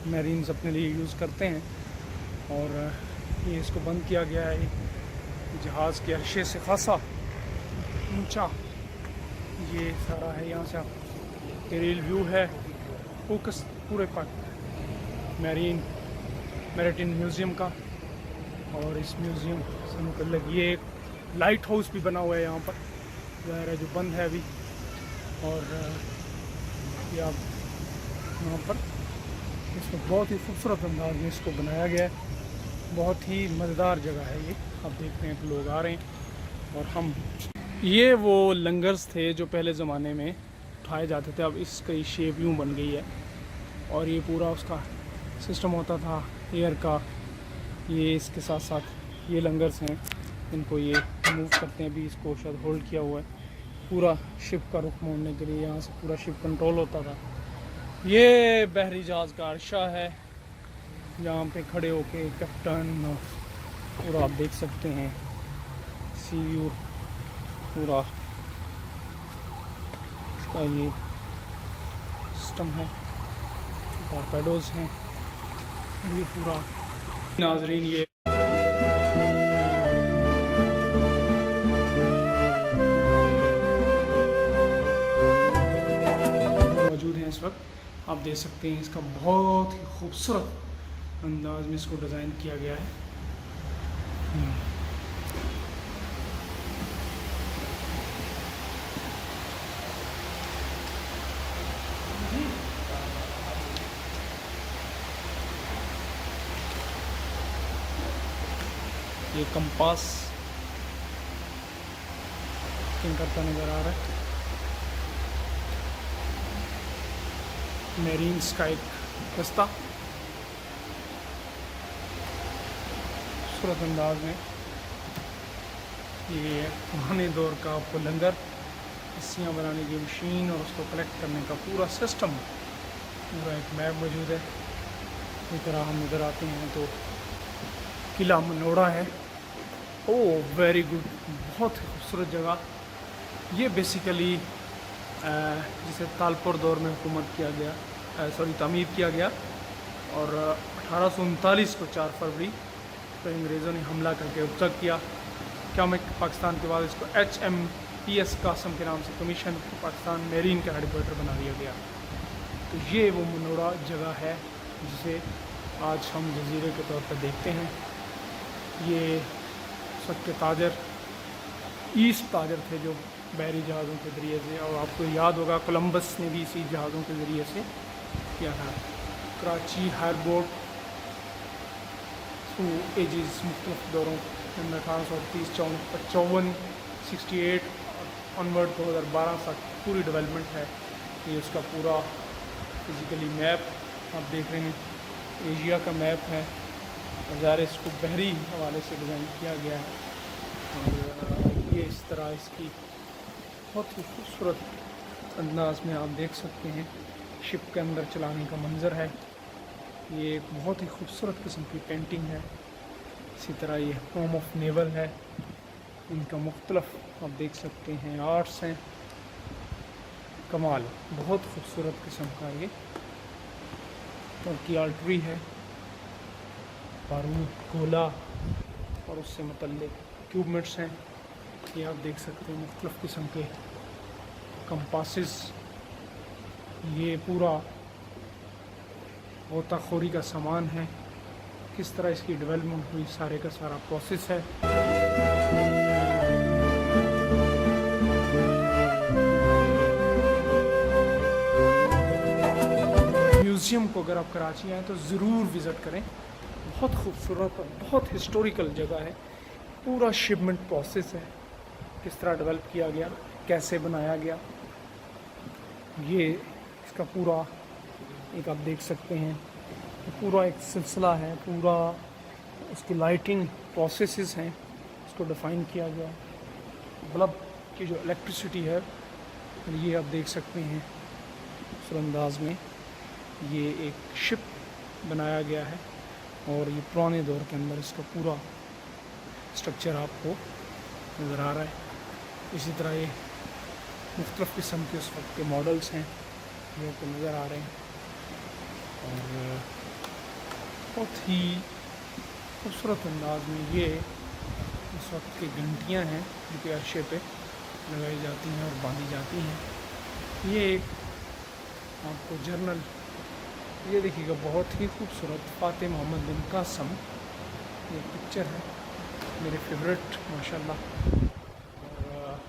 मैरीन्स अपने लिए यूज़ करते हैं। और ये इसको बंद किया गया है जहाज़ के अरशे से खासा ऊंचा ये सारा है। यहाँ से आप एरियल व्यू है, फोकस पूरे पर मैरिटाइम म्यूज़ियम का। और इस म्यूज़ियम से मुतल्लिक़ ये एक लाइट हाउस भी बना हुआ है यहाँ पर, ज़ाहिर है जो बंद है अभी। और ये आप यहाँ पर इसको बहुत ही खूबसूरत अंदाज में इसको बनाया गया है। बहुत ही मज़ेदार जगह है ये, आप देख रहे हैं कि लोग आ रहे हैं। और हम ये वो लंगर्स थे जो पहले ज़माने में उठाए जाते थे, अब इसकी शेप यूँ बन गई है और ये पूरा उसका सिस्टम होता था एयर का। ये इसके साथ साथ ये लंगर्स हैं, इनको ये मूव करते हैं। अभी इसको शायद होल्ड किया हुआ है पूरा शिप का रुख मोड़ने के लिए। यहाँ से पूरा शिप कंट्रोल होता था। ये बहरी जहाज़ का अर्शा है, जहाँ पे खड़े होके कैप्टन पूरा आप देख सकते हैं सी व्यू पूरा इसका ये सिस्टम है। टॉर्पेडोज़ हैं ये पूरा। नाजरीन ये मौजूद हैं इस वक्त। आप देख सकते हैं इसका बहुत ही खूबसूरत अंदाज में इसको डिज़ाइन किया गया है। ये कंपास करता नज़र आ रहा है। मेरीन्स का एक रास्ता खूबसूरत अंदाज में। ये पुराने दौर का आपको लंगर, रस्सियाँ बनाने की मशीन और उसको कलेक्ट करने का पूरा सिस्टम, पूरा एक मैप मौजूद है। इस तरह हम इधर आते हैं तो किला मनोड़ा है। ओह वेरी गुड, बहुत ही खूबसूरत जगह। ये बेसिकली जिसे तालपुर दौर में हुकूमत किया गया, तामीर किया गया, और 1839 को 4 फरवरी तो अंग्रेज़ों ने हमला करके उपसक किया। क्या मैं पाकिस्तान के बाद इसको HMPS कासम के नाम से कमीशन पाकिस्तान मेरीन का हेडक्वार्टर बना दिया गया। तो ये वो मनोड़ा जगह है जिसे आज हम जजीरे के तौर पर देखते हैं। ये उस वक्त के ताजर ईस्ट ताजर थे जो बहरी जहाज़ों के ज़रिए से, और आपको याद होगा कोलंबस ने भी इसी जहाज़ों के ज़रिए से किया था। कराची हारबोट थ्रू एजिस मुख्तलिफ दौरों के अंदर 1830, 54, 68 ऑनवर्ड 2012 तक पूरी डेवलपमेंट है। ये उसका पूरा फिज़िकली मैप आप देख रहे हैं, एशिया का मैप है। ज़ाहिर इसको बहरी हवाले से डिज़ाइन किया गया है, और ये इस तरह इसकी बहुत ही खूबसूरत अंदाज में आप देख सकते हैं शिप के अंदर चलाने का मंज़र है। ये एक बहुत ही खूबसूरत किस्म की पेंटिंग है। इसी तरह ये होम ऑफ नेवल है, इनका मुख्तलफ आप देख सकते हैं आर्ट्स हैं। कमाल, बहुत खूबसूरत किस्म का ये टर्की आर्टरी है। बारूद, गोला और उससे मुतल्लिक इक्विपमेंट्स हैं। ये आप देख सकते हैं मुख्तलिफ किस्म के कंपासेस। ये पूरा गोताखोरी का सामान है, किस तरह इसकी डेवलपमेंट हुई, सारे का सारा प्रोसेस है। म्यूज़ियम को अगर आप कराची आएँ तो ज़रूर विज़िट करें। बहुत खूबसूरत और बहुत हिस्टोरिकल जगह है। पूरा शिपमेंट प्रोसेस है, किस तरह डेवलप किया गया, कैसे बनाया गया। ये इसका पूरा एक आप देख सकते हैं पूरा एक सिलसिला है, पूरा उसकी लाइटिंग प्रोसेसेस हैं, इसको डिफ़ाइन किया गया। बल्ब की जो इलेक्ट्रिसिटी है ये आप देख सकते हैं उस अंदाज में। ये एक शिप बनाया गया है और ये पुराने दौर के अंदर इसका पूरा स्ट्रक्चर आपको नज़र आ रहा है। इसी तरह ये मुख्तलिफ़ किस्म के उस वक्त के मॉडल्स हैं जो आपको नज़र आ रहे हैं, और बहुत ही खूबसूरत अंदाज में ये उस वक्त की घंटियाँ हैं जो कि अर्शे पे लगाई जाती हैं और बांधी जाती हैं। ये एक आपको जर्नल, ये देखिएगा बहुत ही खूबसूरत फ़ातिह मोहम्मद बिन कासम, ये पिक्चर है मेरे फेवरेट माशाल्लाह। और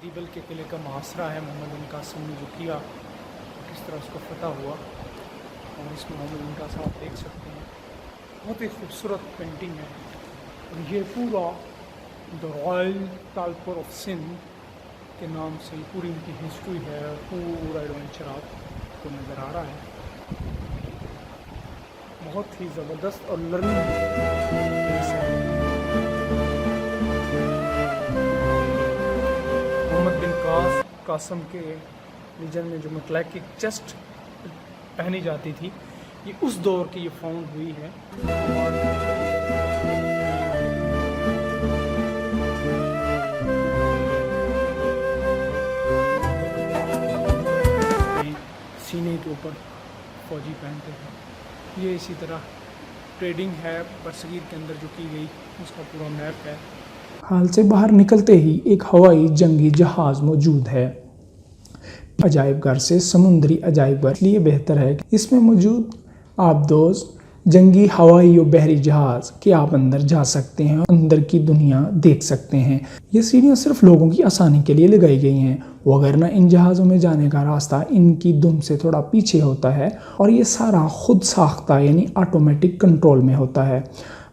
दीबल के किले का मुहासरा है मोहम्मद बिन कासम ने जो किया, किस तरह उसको फतह हुआ, और इसमें मोहम्मद बिन कासम आप देख सकते हैं। बहुत ही खूबसूरत पेंटिंग है। और ये पूरा the royal Talpur of Sindh के नाम से पूरी इनकी हिस्ट्री है, पूरा एडवेंचर आपको नज़र आ रहा है। बहुत ही ज़बरदस्त और लर्निंग प्लेस है। मोहम्मद बिन कासम के रीजन में जो मकलैक की चेस्ट पहनी जाती थी, ये उस दौर की ये फाउंड हुई है। सीने के ऊपर फौजी पहनते हैं। ये इसी तरह ट्रेडिंग है बरसगीर के अंदर जो की गई, उसका पूरा मैप है। हाल से बाहर निकलते ही एक हवाई जंगी जहाज़ मौजूद है। अजायब घर से समुद्री अजायब घर इसलिए बेहतर है कि इसमें मौजूद आबदोज जंगी हवाई और बहरी जहाज़ कि आप अंदर जा सकते हैं, अंदर की दुनिया देख सकते हैं। ये सीढ़ियाँ सिर्फ लोगों की आसानी के लिए लगाई गई हैं, वगरना इन जहाज़ों में जाने का रास्ता इनकी दुम से थोड़ा पीछे होता है और ये सारा खुद साख्ता यानी ऑटोमेटिक कंट्रोल में होता है।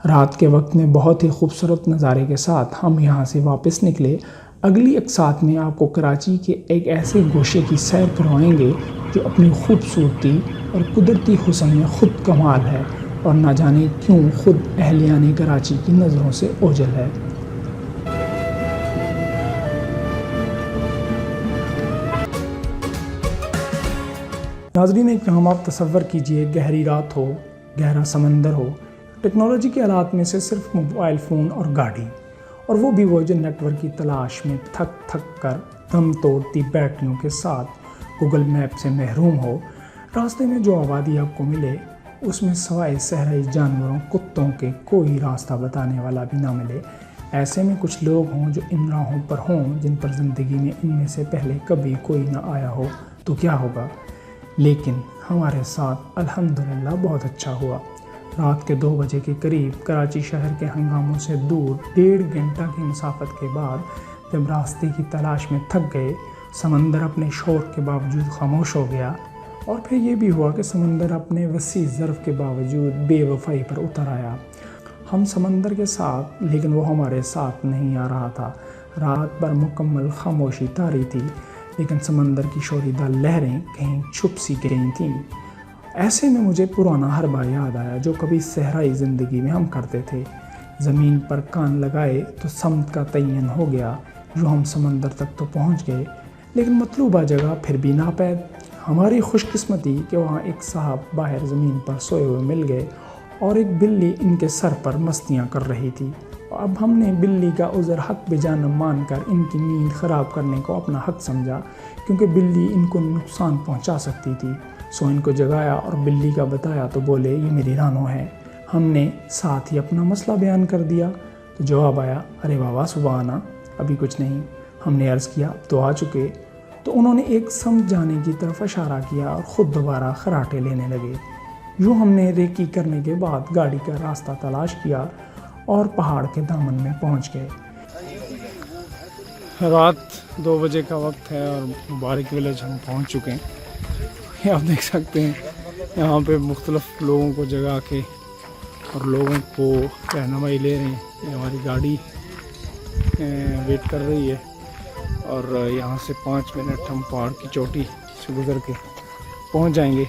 रात के वक्त में बहुत ही खूबसूरत नज़ारे के साथ हम यहाँ से वापस निकले। अगली एक साथ में आपको कराची के एक ऐसे गोशे की सैर करवाएंगे जो अपनी खूबसूरती और कुदरती हुस्न में खुद कमाल है और ना जाने क्यों खुद अहलियाने कराची की नज़रों से ओझल है। नाज़रीन, एक हम आप तसव्वुर कीजिए गहरी रात हो, गहरा समंदर हो, टेक्नोलॉजी के आलात में से सिर्फ मोबाइल फ़ोन और गाड़ी, और वो भी वो जो नेटवर्क की तलाश में थक थक कर दम तोड़ती बैटरियों के साथ गूगल मैप से महरूम हो। रास्ते में जो आबादी आपको मिले उसमें सवाए सहराई जानवरों कुत्तों के कोई रास्ता बताने वाला भी ना मिले। ऐसे में कुछ लोग हों जो इन राहों पर हों जिन पर ज़िंदगी में इनमें से पहले कभी कोई ना आया हो तो क्या होगा। लेकिन हमारे साथ अल्हम्दुलिल्लाह बहुत अच्छा हुआ। रात के 2 बजे के करीब कराची शहर के हंगामों से दूर 1.5 घंटा की मुसाफत के बाद जब रास्ते की तलाश में थक गए, समंदर अपने शोर के बावजूद खामोश हो गया और फिर ये भी हुआ कि समंदर अपने वसी ज़र्फ़ के बावजूद बेवफाई पर उतर आया। हम समंदर के साथ, लेकिन वो हमारे साथ नहीं आ रहा था। रात भर मुकम्मल खामोशी तारी थी, लेकिन समंदर की शोरीदा लहरें कहीं छुप सी गई थीं। ऐसे में मुझे पुराना हरबा याद आया जो कभी सहराई ज़िंदगी में हम करते थे। ज़मीन पर कान लगाए तो समत का तयन हो गया। जो हम समंदर तक तो पहुंच गए, लेकिन मतलूबा जगह फिर भी नापैद। हमारी खुशकिस्मती कि वहाँ एक साहब बाहर ज़मीन पर सोए हुए मिल गए और एक बिल्ली इनके सर पर मस्तियाँ कर रही थी। अब हमने बिल्ली का उज़र हक बेजान मानकर इनकी नींद ख़राब करने को अपना हक समझा, क्योंकि बिल्ली इनको नुकसान पहुंचा सकती थी। सो इनको जगाया और बिल्ली का बताया तो बोले ये मेरी रानो है। हमने साथ ही अपना मसला बयान कर दिया तो जवाब आया, अरे बाबा सुबह आना, अभी कुछ नहीं। हमने अर्ज़ किया अब तो आ चुके। तो उन्होंने एक समझ जाने की तरफ इशारा किया और ख़ुद दोबारा खराटे लेने लगे। यूँ हमने रेकी करने के बाद गाड़ी का रास्ता तलाश किया और पहाड़ के दामन में पहुंच गए। रात 2 बजे का वक्त है और मुबारक विलेज हम पहुंच चुके हैं। ये आप देख सकते हैं यहाँ पे मुख्तलिफ लोगों को जगा के और लोगों को रहनुमाई ले रहे हैं। ये हमारी गाड़ी वेट कर रही है और यहाँ से 5 मिनट हम पहाड़ की चोटी से गुज़र के पहुँच जाएंगे।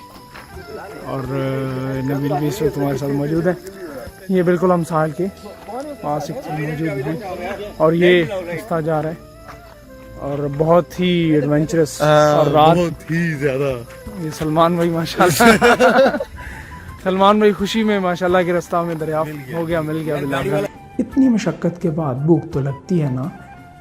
और नबील भी इस वक्त हमारे साथ मौजूद है। ये बिल्कुल हम साल के पास मौजूद हैं और ये रास्ता जा रहा है और बहुत ही एडवेंचरस और रात बहुत ही ज़्यादा। ये सलमान भाई माशाल्लाह सलमान भाई खुशी में माशाल्लाह के रास्ता में दरियाफ्त हो गया, मिल गया बिल्कुल। इतनी मशक्क़त के बाद भूख तो लगती है ना।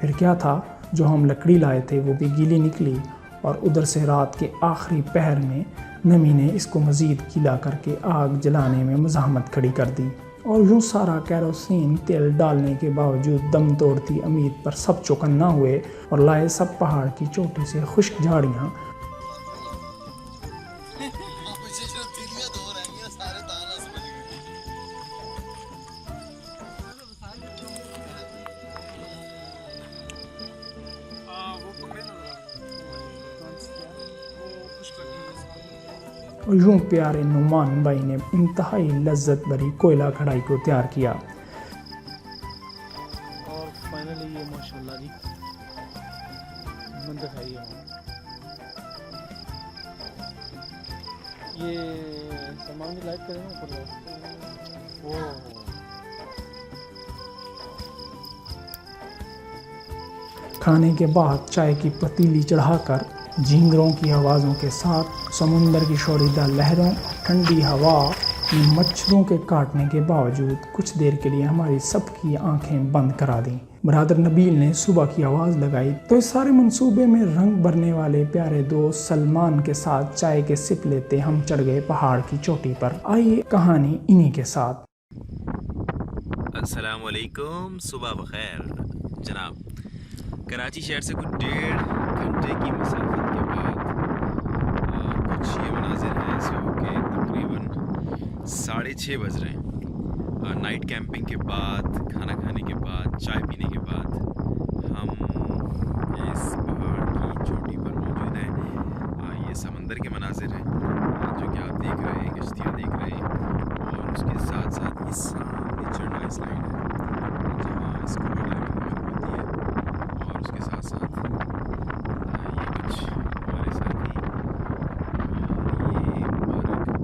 फिर क्या था, जो हम लकड़ी लाए थे वो भी गीली निकली और उधर से रात के आखिरी पहर में नमी ने इसको मज़ीद गीला करके आग जलाने में मज़ाहमत खड़ी कर दी। और यूँ सारा केरोसिन तेल डालने के बावजूद दम तोड़ती अमीद पर सब चौकन्ना हुए और लाए सब पहाड़ की चोटी से खुश्क झाड़ियाँ। और यूँ प्यारे नुमान भाई ने इंतहाई लज्जत भरी कोयला कढ़ाई को तैयार किया। और फाइनली ये माशाल्लाह जी मंदिर है। ये ये सामान भी लाइट करें ना ऊपर जाओ। वो खाने के बाद चाय की पतीली चढ़ाकर झींगरों की आवाज़ों के साथ समुंदर की शोरीदा लहरों ठंडी हवा ने मच्छरों के काटने के बावजूद कुछ देर के लिए हमारी सबकी आंखें बंद करा दी। बरादर नबील ने सुबह की आवाज़ लगाई तो इस सारे मंसूबे में रंग भरने वाले प्यारे दोस्त सलमान के साथ चाय के सिप लेते हम चढ़ गए पहाड़ की चोटी पर। आइए कहानी इन्हीं के साथ। अस्सलाम वालेकुम, सुबह बखैर जनाब। कराची शहर से कुछ 1.5 घंटे की मसाफत के बाद कुछ ये मनाजिर हैं सुबह के तकरीबन 6:30 बज रहे हैं। नाइट कैंपिंग के बाद, खाना खाने के बाद, चाय पीने के बाद हम इस पहाड़ की चोटी पर मौजूद हैं। ये समंदर के मनाजिर हैं जो कि आप देख रहे हैं, कश्तियाँ देख रहे हैं, और उसके साथ साथ इस सामने चढ़ना स्लाइड है जहाँ स्कूबा डाइविंग होती है, और उसके साथ साथ ये कुछ हमारे साथी, और ये मुबारक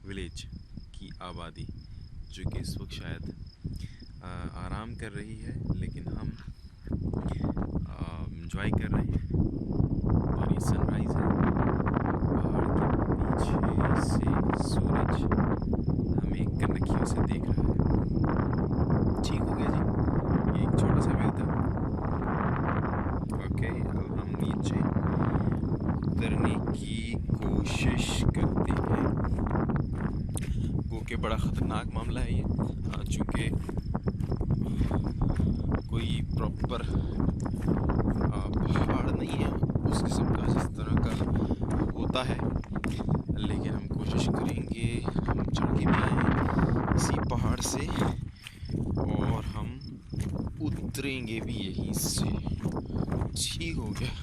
विलेज की आबादी जो कि इस वक्त शायद आराम कर रही है, लेकिन हम एंजॉय कर रहे हैं। और ये सनराइज़ है, पहाड़ के पीछे से सूरज हमें कनखियों से देख रहा है। ठीक हो गया जी, ये एक छोटा सा व्यू था। ओके, अब हम नीचे उतरने की कोशिश करते हैं। वो के बड़ा ख़तरनाक मामला है ये, चूँकि कोई प्रॉपर पहाड़ नहीं है उस किस्म का जिस तरह का होता है, लेकिन हम कोशिश करेंगे। हम चढ़ के भी आए इसी पहाड़ से और हम उतरेंगे भी यहीं से। ठीक हो गया,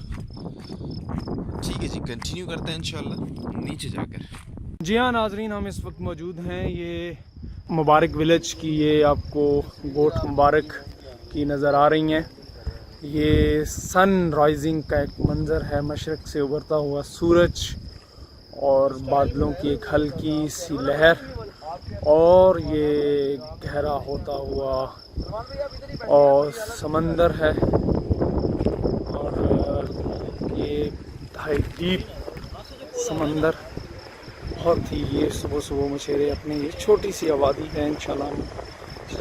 ठीक है जी, कंटिन्यू करते हैं इंशाल्लाह नीचे जाकर। जी हाँ नाजरीन, हम इस वक्त मौजूद हैं ये मुबारक विलेज की। ये आपको गोट मुबारक की नज़र आ रही हैं। ये सन राइजिंग का एक मंज़र है, मशरक़ से उभरता हुआ सूरज और बादलों की एक हल्की सी लहर, और ये गहरा होता हुआ और समंदर है, और ये हाई डीप समंदर बहुत ही। ये सुबह सुबह मछेरे अपनी ये छोटी सी आबादी है, इंशाल्लाह हम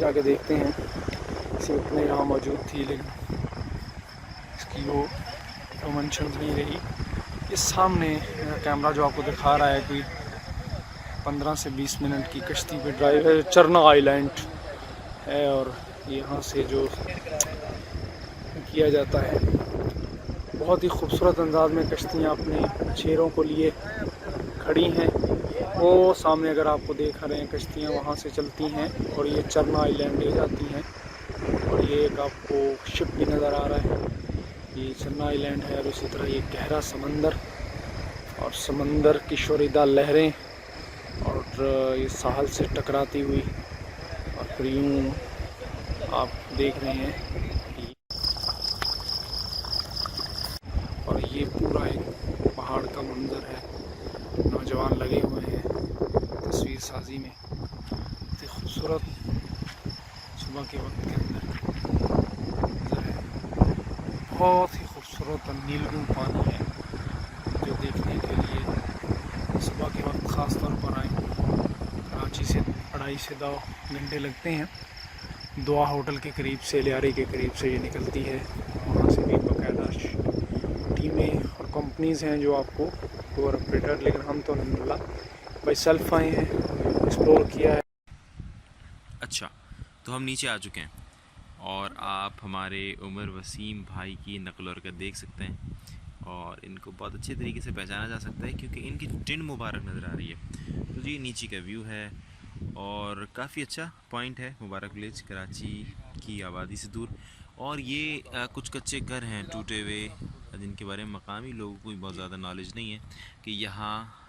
जाके देखते हैं। इसी वक्त में यहाँ मौजूद थी, लेकिन इसकी वो मेंशन नहीं रही। इस सामने मेरा कैमरा जो आपको दिखा रहा है कोई 15 से 20 मिनट की कश्ती पे ड्राइव है। चरना आइलैंड है, और यहाँ से जो किया जाता है बहुत ही खूबसूरत अंदाज में कश्तियाँ अपने शेरों को लिए खड़ी हैं। वो सामने अगर आपको देख रहे हैं कश्तियाँ वहाँ से चलती हैं और ये चरना आइलैंड ले जाती हैं। और ये एक आपको शिप भी नज़र आ रहा है, ये चरना आइलैंड है। और इसी तरह ये गहरा समंदर और समंदर की शोरीदा लहरें, और ये साहल से टकराती हुई, और फिर यूँ आप देख रहे हैं। और ये पूरा एक पहाड़ का मंजर है। नौजवान लगे हुए हैं तस्वीर साजी में। बहुत खूबसूरत सुबह के वक्त के अंदर मंजर है। बहुत ही खूबसूरत और नीलगुम पानी है जो देखने के लिए सुबह के वक्त ख़ास तौर पर आए। कराची से 2.5 से 2 घंटे लगते हैं। दुआ होटल के करीब से, लियारी के करीब से ये निकलती है। वहाँ से भी बाकायदा टीमें और कंपनीज़ हैं जो आपको टूर ऑपरेटर, लेकिन हम तो अल्हम्दुलिल्लाह भाई सेल्फ आए हैं, एक्सप्लोर किया है। अच्छा, तो हम नीचे आ चुके हैं और आप हमारे उमर वसीम भाई की नकल हरकत देख सकते हैं, और इनको बहुत अच्छे तरीके से पहचाना जा सकता है क्योंकि इनकी टिन मुबारक नज़र आ रही है। तो जी नीचे का व्यू है, और काफ़ी अच्छा पॉइंट है मुबारक विलेज, कराची की आबादी से दूर। और ये कुछ कच्चे घर हैं टूटे हुए, जिनके बारे में मकामी लोगों को बहुत ज़्यादा नॉलेज नहीं है कि यहाँ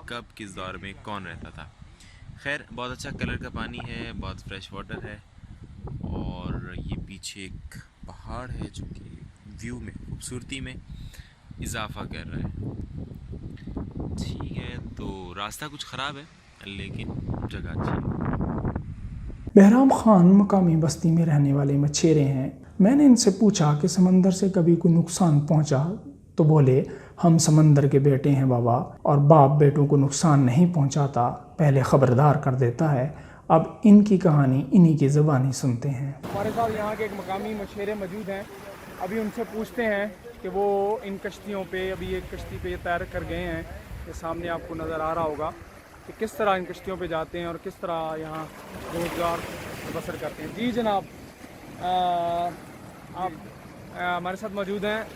कब किस दौर में कौन रहता था। खैर, बहुत अच्छा कलर का पानी है, बहुत फ्रेश वाटर है, और ये पीछे एक पहाड़ है जो कि व्यू में खूबसूरती में इजाफ़ा कर रहा है। ठीक है। तो रास्ता कुछ ख़राब है लेकिन जगह अच्छी है। बहराम खान मकामी बस्ती में रहने वाले मछेरे हैं। मैंने इनसे पूछा कि समंदर से कभी कोई नुकसान पहुंचा, तो बोले हम समंदर के बेटे हैं बाबा, और बाप बेटों को नुकसान नहीं पहुंचाता, पहले खबरदार कर देता है। अब इनकी कहानी इन्हीं की ज़बानी सुनते हैं। हमारे साथ यहाँ के एक मकामी मछेरे मौजूद हैं। अभी उनसे पूछते हैं कि वो इन कश्तियों पे, अभी एक कश्ती पे तैर कर गए हैं, ये सामने आपको नज़र आ रहा होगा कि किस तरह इन कश्तियों पे जाते हैं और किस तरह यहाँ रोज़गार बसर करते हैं। जी जनाब, आप हमारे साथ मौजूद हैं।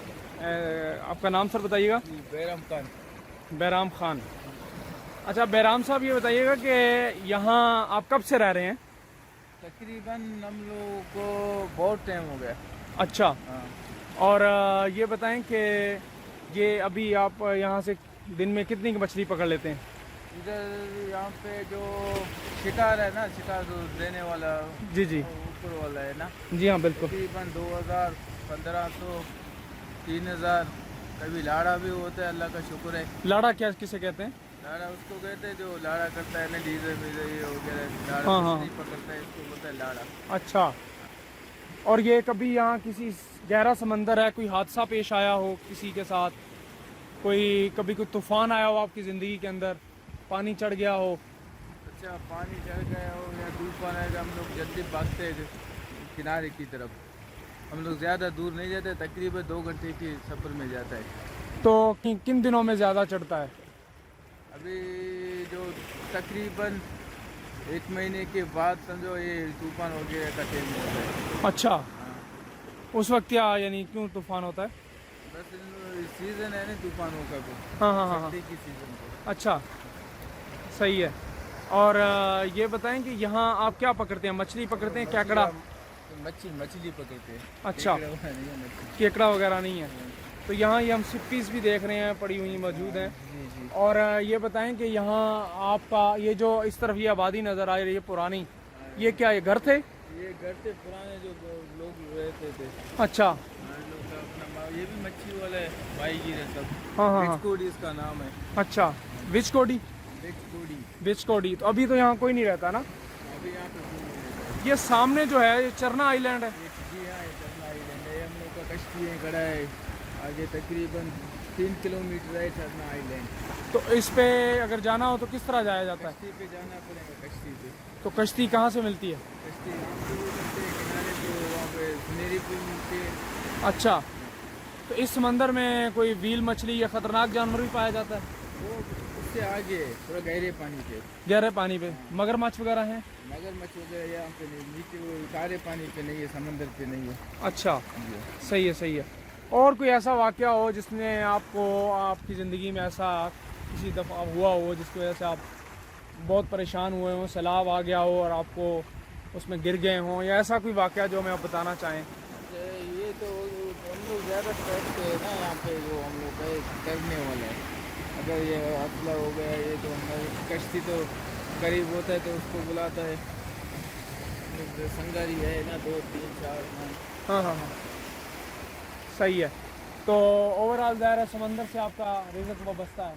आपका नाम सर बताइएगा। बैराम खान। बैराम खान। अच्छा बैराम साहब, ये बताइएगा कि यहाँ आप कब से रह रहे हैं? तकरीबन हम लोगों को बहुत टाइम हो गया। अच्छा, हाँ। और ये बताएं कि ये अभी आप यहाँ से दिन में कितनी की मछली पकड़ लेते हैं? इधर यहाँ पे जो शिकार है ना, शिकार जो देने वाला, जी जी ऊपर वाला है ना, जी हाँ बिल्कुल। तकरीबन 2000, 1500, 3000, कभी लाड़ा भी होता है, अल्लाह का शुक्र है। लाड़ा क्या किसे कहते हैं? लाड़ा उसको कहते हैं जो लाड़ा करता है ना, डीजल वीजल ये वगैरह, लाड़ा हाँ, हाँ। मछली पकड़ता है, इसको बोलता है लाड़ा। अच्छा, और ये कभी यहाँ किसी गहरा समंदर है, कोई हादसा पेश आया हो किसी के साथ, कभी कोई तूफान आया हो आपकी ज़िंदगी के अंदर, पानी चढ़ गया हो? अच्छा, पानी चढ़ गया हो या तूफान है, हम लोग जल्दी भागते हैं किनारे की तरफ। हम लोग ज़्यादा दूर नहीं जाते, तकरीबन 2 घंटे के सफ़र में जाता है। तो किन दिनों में ज़्यादा चढ़ता है? अभी जो तकरीबन 1 महीने के बाद समझो ये तूफान वगैरह का टाइम होता है। अच्छा, हाँ। उस वक्त क्या यानी क्यों तूफान होता है? बस सीज़न है ना तूफानों का भी, हाँ हाँ हाँ हाँ। सर्दी की सीज़न को। अच्छा, सही है। और ये बताएं कि यहाँ आप क्या पकड़ते हैं? मछली पकड़ते हैं, केकड़ा? मछली पकड़ते हैं। अच्छा, केकड़ा वगैरह नहीं है, मछली। केकड़ा वगैरह नहीं है। तो यहाँ ये हम सिप्पीज़ भी देख रहे हैं, पड़ी हुई मौजूद हैं। जी जी। और ये बताएं कि यहाँ आपका ये जो इस तरफ ये आबादी नज़र आ रही है पुरानी, ये क्या ये घर थे? ये घर थे पुराने जो लोग रहते थे। अच्छा, हमारे लोग का अपना ये भी मच्छी वाला है, भाई गिर है सब। हाँ हाँ हाँ। बिचकोडी इसका नाम है। अच्छा, विच कोडी? बिचकोडी। विच कोडी। तो अभी तो यहाँ कोई नहीं रहता ना? अभी यहाँ पे कोई नहीं रहता। ये सामने जो है ये चरना आइलैंड है। जी हाँ, ये चरना आइलैंड है। हम लोग का कश्ती है खड़ा है, आगे तकरीबन 3 किलोमीटर है चरना आइलैंड। तो इस पे अगर जाना हो तो किस तरह जाया जाता है? कश्ती पे जाना पड़ेगा, कश्ती पे। तो कश्ती कहाँ से मिलती है? कश्ती यहाँ पे वो मिलते हैं किनारे पे, वहाँ पे सुनेरी पे मिलती है। अच्छा, तो इस समंदर में कोई व्हील मछली या ख़तरनाक जानवर भी पाया जाता है? वो उससे आगे है, थोड़ा गहरे पानी पे। गहरे पानी पे मगरमच्छ वगैरह हैं? मगरमच्छ वगैरह यहाँ पे नहीं, नीचे वो खारे पानी पे नहीं है, समंदर पे नहीं है। अच्छा, जी। सही है सही है। और कोई ऐसा वाक़या हो जिसने आपको आपकी ज़िंदगी में ऐसा किसी दफ़ा हुआ हो जिसकी वजह से आप बहुत परेशान हुए हों, सैलाब आ गया हो और आपको उसमें गिर गए हों, या ऐसा कोई वाक़या जो हमें आप बताना चाहें? ये तो हम लोग ज़्यादा ट्रैक पे है ना, यहाँ पे जो हम लोग का करने वाला है। अगर ये हौसला हो गया ये तो हमारी कश्ती तो करीब होता है तो उसको बुलाता है, संगारी है ना, 2 3 4 हाँ हाँ हाँ, सही है। तो ओवरऑल ज़ाहिर है समंदर से आपका रिज़्क वाबस्ता है।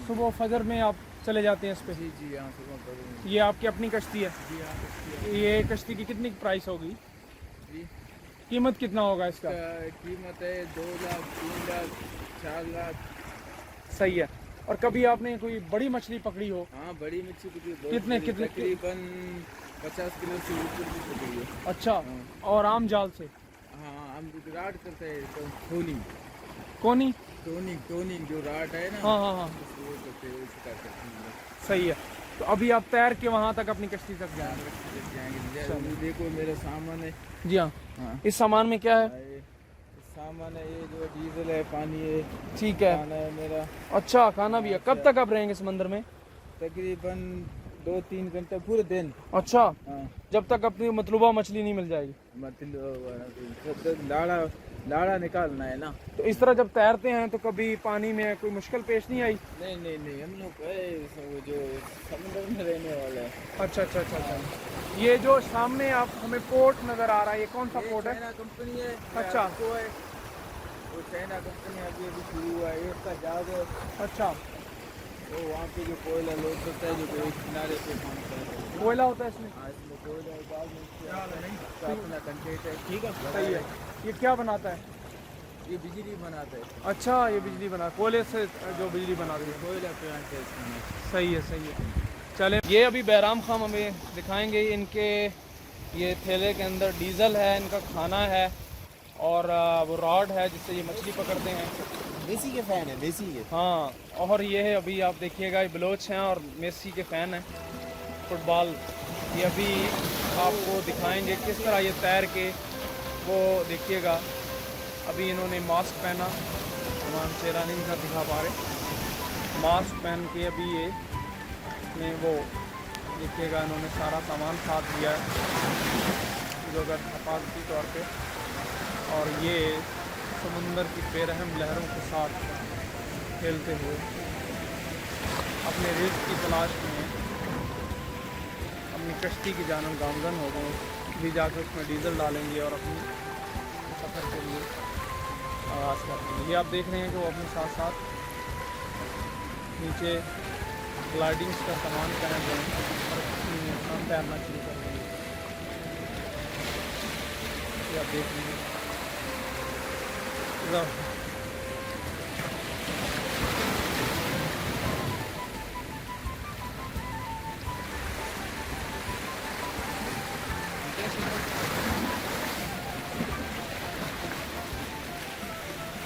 सुबह फजर में आप चले जाते हैं इस पे? जी जी, यहाँ सुबह करूँगी। ये आपकी अपनी कश्ती है? जी हाँ, कश्ती है। ये कश्ती की कितनी प्राइस होगी? जी, कीमत कितना होगा इसका? इसका कीमत है 2 लाख, 3 लाख, 4 लाख। सही है। और कभी आपने कोई बड़ी मछली पकड़ी हो? हाँ, बड़ी मच्छी पकड़ी, बहुत कितने- बड़ी, कितने- तकरीबन 50 किलो से ऊपर भी पकड़ी है। अच्छा, हाँ। और आम जाल से? हाँ, हम राड करते हैं तो टोनिंग कोनी? टोनिंग जो राड है ना, हाँ हाँ हाँ, उसको वो करते हैं, उसका करते हैं। सही है। तो अभी आप तैर के वहाँ तक अपनी कश्ती तक यहाँ जाएंगे? पे जाएंगे। ये देखो मेरा सामान है। जी हाँ। हाँ, इस सामान में क्या है? ये सामान है, ये जो डीजल है, पानी है, ठीक है। खाना है मेरा। अच्छा, खाना भी है। कब तक आप रहेंगे समंदर में? तकरीबन 2-3 घंटे पूरे दिन। अच्छा, हाँ, जब तक अपनी मतलूबा मछली नहीं मिल जाएगी। मतलब लाड़ा निकालना है ना। तो इस तरह जब तैरते हैं तो कभी पानी में कोई मुश्किल पेश नहीं आई? नहीं नहीं नहीं, हम लोग वो जो समुद्र में रहने वाला है। अच्छा अच्छा अच्छा अच्छा। ये जो सामने आप हमें पोर्ट नज़र आ रहा है, ये कौन सा पोर्ट है? चाइना कंपनी है। अच्छा। वो है, वो चाइना कंपनी अभी अभी शुरू हुआ है, ये इसका जहाज है। अच्छा, वो वहाँ पे जो कोयला लोड होता है जो एक किनारे पे पहुँचता है, कोयला होता है इसमें। हाँ इसमें कोयला बाद में इसका अपना कंटेंट है, ठीक है, सही है। ये क्या बनाता है? ये बिजली बनाता है, अच्छा, ये बिजली बना, कोयले से जो बिजली बना रही है। कोयला प्लांट है इसमें। सही है, सही है। चले, ये अभी बैराम खाम हमें दिखाएंगे। इनके ये थैले के अंदर डीजल है, इनका खाना है और वो रॉड है जिससे ये मछली पकड़ते हैं। देसी के फैन है, देसी के। हाँ, और ये है अभी आप देखिएगा, ये बलोच हैं और मेसी के फ़ैन हैं फुटबॉल। ये अभी आपको दिखाएंगे किस तरह ये तैर के, वो देखिएगा। अभी इन्होंने मास्क पहना, तमाम चेहरा नहीं दिखा पा रहे, मास्क पहन के अभी ये में वो देखिएगा, इन्होंने सारा सामान साथ दिया है जो अगर हिफाजती तौर पे। और ये समुंदर की बेरहम लहरों के साथ खेलते हुए अपने रिज़्क़ की तलाश में अपनी कश्ती की जानब गामज़न हो गए। भी जाकर उसमें डीज़ल डालेंगे और अपनी सफ़र के लिए आगाज़ करते हैं। ये आप देख रहे हैं कि वो अपने साथ साथ नीचे ग्लाइडिंग्स का सामान पहन रहे हैं और हम तैरना शुरू कर देंगे। ये आप देख लीजिए।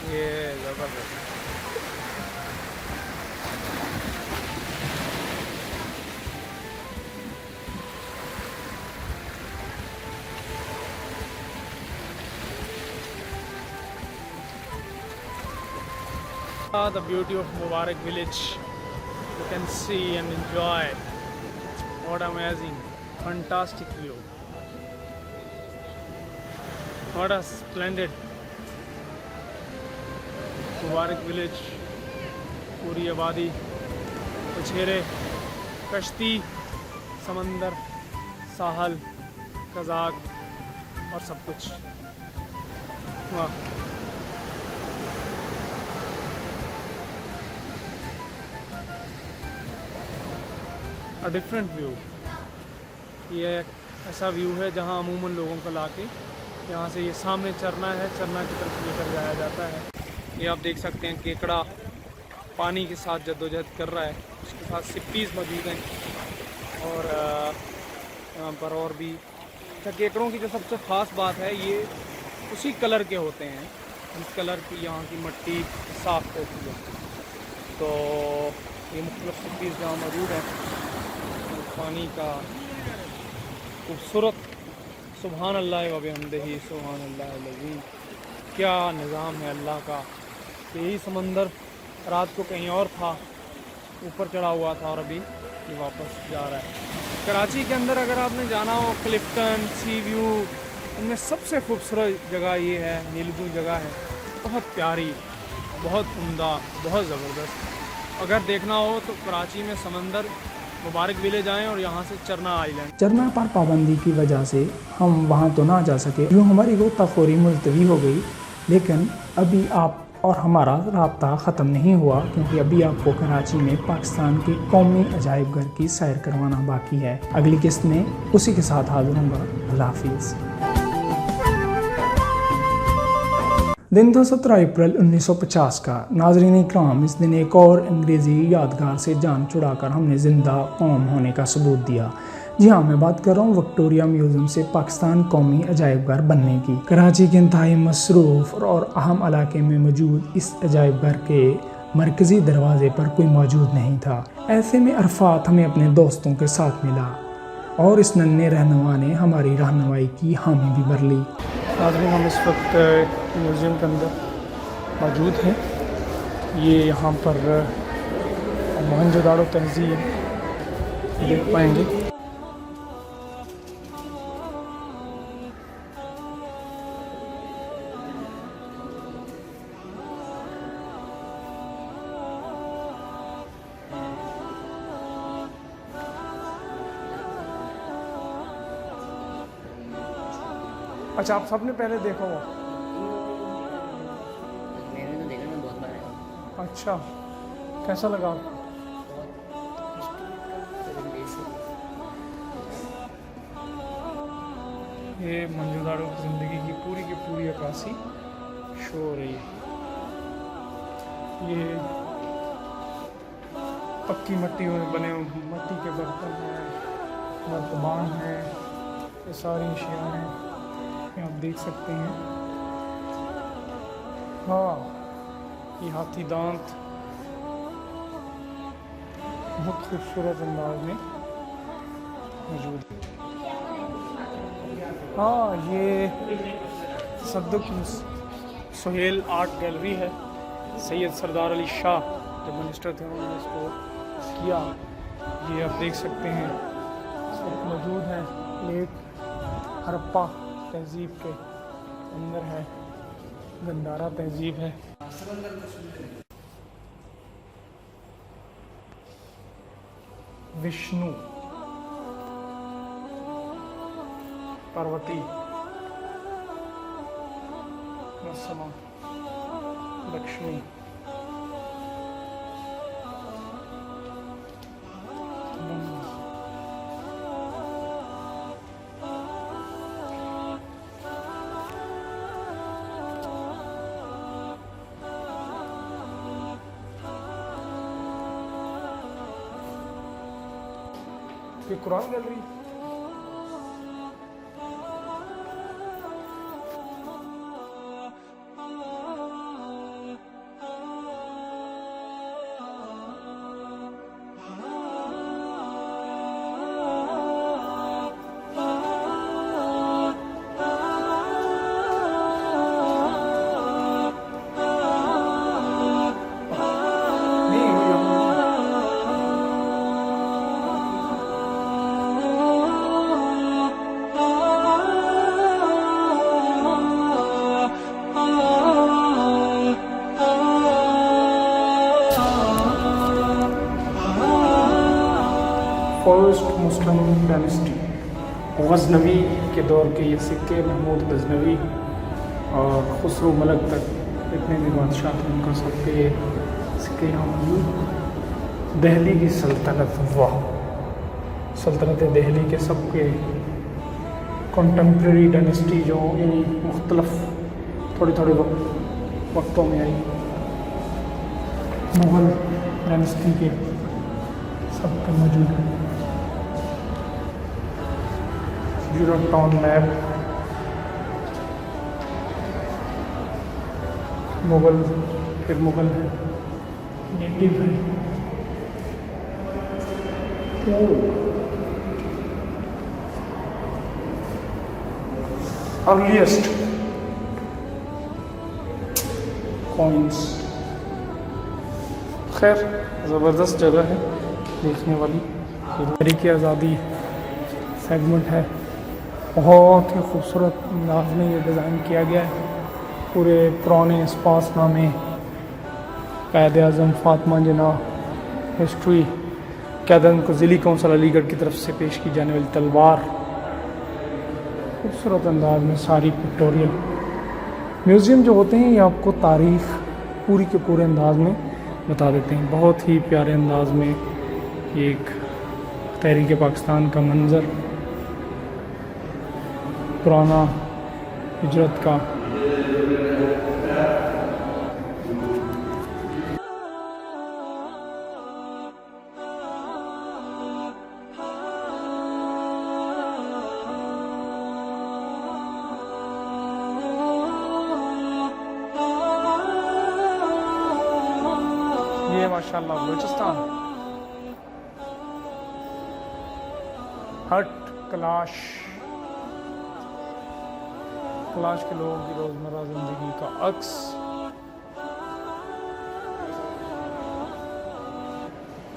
ये ज़बरदस्त। The beauty of Mubarak village, you can see and enjoy. What amazing, fantastic view. What a splendid Mubarak village. पूरी आबादी, पछेरे, कश्ती, समंदर, साहल, कज़ाक और सब कुछ। वाह, अ डिफरेंट व्यू। ये एक ऐसा व्यू है जहाँ अमूमन लोगों को लाके यहाँ से ये सामने चरना है, चरना की तरफ लेकर जाया जाता है। ये आप देख सकते हैं केकड़ा पानी के साथ जद्दोजहद कर रहा है, उसके साथ सिप्पीज़ मौजूद हैं और यहाँ पर और भी। अच्छा, केकड़ों की जो सबसे ख़ास बात है, ये उसी कलर के होते हैं जिस कलर की यहाँ की मिट्टी साफ़ होती है। तो ये मुख्तलिफ सिप्पीज़ जहाँ मौजूद हैं, पानी का खूबसूरत, सुभान अल्लाह व बिहम्दिही सुभान अल्लाह अज़ीम। क्या निज़ाम है अल्लाह का। यही समंदर रात को कहीं और था, ऊपर चढ़ा हुआ था और अभी ये वापस जा रहा है। कराची के अंदर अगर आपने जाना हो, क्लिफ्टन, सी व्यू, उनमें सबसे खूबसूरत जगह ये है, नीलगू जगह है, बहुत प्यारी, बहुत उम्दा, बहुत ज़बरदस्त। अगर देखना हो तो कराची में समंदर, मुबारक विलेज आएँ और यहाँ से चरना आइलैंड। चरना पर पाबंदी की वजह से हम वहाँ तो ना जा सके, जो हमारी गोताखोरी मुलतवी हो गई। लेकिन अभी आप और हमारा राब्ता ख़त्म नहीं हुआ, क्योंकि अभी आपको कराची में पाकिस्तान के कौमी अजायब घर की सैर करवाना बाकी है। अगली किस्त में उसी के साथ हाज़िर होऊंगा। अल्लाह हाफ़िज़। दिन था 17 अप्रैल 1950 का। नाज़रीन इकराम, इस दिन एक और अंग्रेज़ी यादगार से जान छुड़ाकर हमने ज़िंदा कौम होने का सबूत दिया। जी हाँ, मैं बात कर रहा हूँ विक्टोरिया म्यूज़ियम से पाकिस्तान कौमी अजायब घर बनने की। कराची के इंतहाई मसरूफ़ और अहम इलाके में मौजूद इस अजायब घर के मरकज़ी दरवाज़े पर कोई मौजूद नहीं था। ऐसे में अरफात हमें अपने दोस्तों के साथ मिला और इस नन्हे रहनुमा ने हमारी रहनुमाई की हामी भी भर ली। नाज़रीन, हम इस वक्त म्यूज़ियम के अंदर मौजूद हैं। ये यहाँ पर मोहनजोदाड़ो तहज़ीब देख पाएंगे। अच्छा, आप सबने पहले देखा हुआ? मैंने तो देखा, मैं बहुत बार आया हूँ। अच्छा, कैसा लगा आपको? बहुत ये मौजूदा ज़िंदगी की पूरी अक्कासी शो हो रही है। ये पक्की मट्टी में बने मट्टी के बर्तन हैं, मर्तबान हैं, ये सारी अशिया हैं, ये आप देख सकते हैं। हाँ, ये हाथी दांत बहुत खूबसूरत अंदाज में मौजूद है। हाँ, ये तसद्दुक़ सुहेल आर्ट गैलरी है। सैयद सरदार अली शाह जो मिनिस्टर थे उन्होंने इसको किया। ये आप देख सकते हैं इस वक्त मौजूद है। लेक हड़प्पा तहज़ीब के अंदर है, गंदारा तहज़ीब है। विष्णु, पार्वती, नरसिम्हा, लक्ष्मी, ये Quran gallery. First Muslim dynasty, Ghaznavi के दौर के ये सिक्के महमूद गज़नवी और खुसरो मलक तक जितने भी बादशाह थे उनका सबके ये सिक्के यहाँ मौजूद। दिल्ली की सल्तनत, वाह, सल्तनत दिल्ली के सबके कंटेम्प्रेरी डायनेस्टी जो यानी मुख्तलफ थोड़े वक्तों में आई, मुग़ल डायनेस्टी के सबके मौजूद हैं। टाउन मैप, मुग़ल, फिर मुग़ल है, नेटिव है। Earliest coins. खैर ज़बरदस्त जगह है देखने वाली। तहरीक आज़ादी सेगमेंट है, बहुत ही खूबसूरत अंदाज में ये डिज़ाइन किया गया है। पूरे पुराने इस्पासनामे, क़ायद आज़म फ़ातिमा जिन्ना, हिस्ट्री, क़यादत को ज़िली कौंसल अलीगढ़ की तरफ से पेश की जाने वाली तलवार, खूबसूरत अंदाज में सारी पिक्टोरियल। म्यूज़ियम जो होते हैं ये आपको तारीख़ पूरी के पूरे अंदाज में बता देते हैं, बहुत ही प्यारे अंदाज में। एक तहरीक पाकिस्तान का मंज़र, पुराना हिजरत का ये माशाल्लाह बलूचिस्तान। हट कलाश के लोगों की रोज़मर्रा ज़िंदगी का अक्स।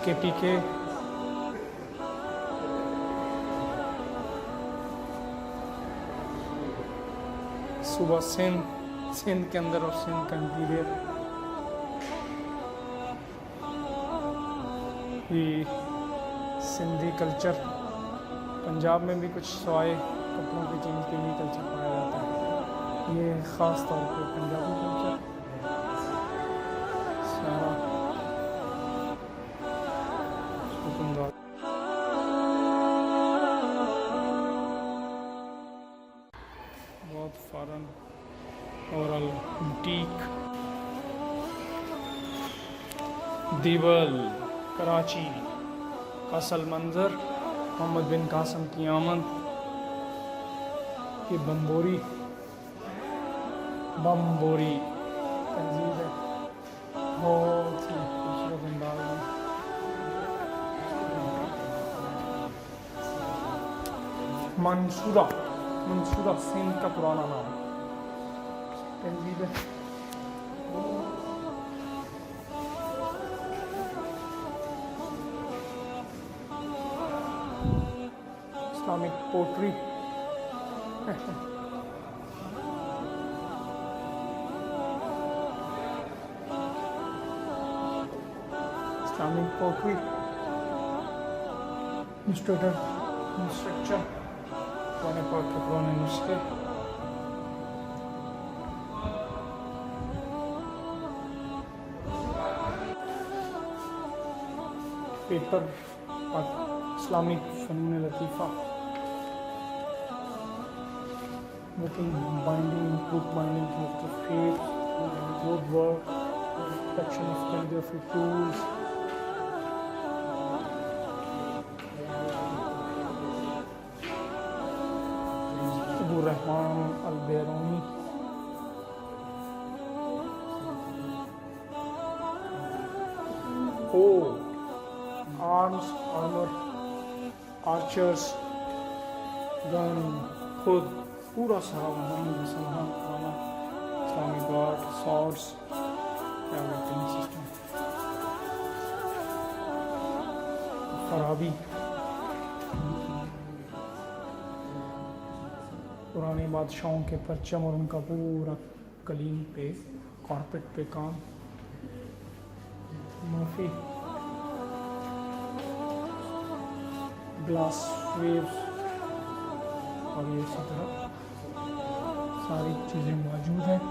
KPK, सुबह सिंध के अंदर और सिंध का इंटीरियर। ये सिंधी कल्चर, पंजाब में भी कुछ सवाए कपड़ों के चेंज के लिए कल्चर पाया जाता है। ये ख़ास तौर पे पंजाबी कल्चर सारा साउथ फॉरन और बुटीक दीवल कराची का असल मंजर, मोहम्मद बिन कासम की आमद, ये बम्बोरी तहजीब है, बहुत ही खूबसूरत अंदाज में। मंसूरा सिंध का पुराना नाम तहजीब है। Islamic pottery Islamic pottery structure पुराने पाक के पुराने नुस्खे, पेपर इस्लामिक फनून लतीफ़ा, बुकिंग बाइंडिंग, बुक बाइंडिंग की तफरीक, wood work, collection of calligraphy tools, Rahman Albiruni, arms, armour, archers, gun, खुद पूरा सारा सामान पुराना Islamic art, swords, everything system, Farabi, पुराने बादशाहों के परचम और उनका पूरा कलीन पे कारपेट पे काम, मर्फी, ग्लास वेव्स और ये इसी तरह सारी चीज़ें मौजूद हैं।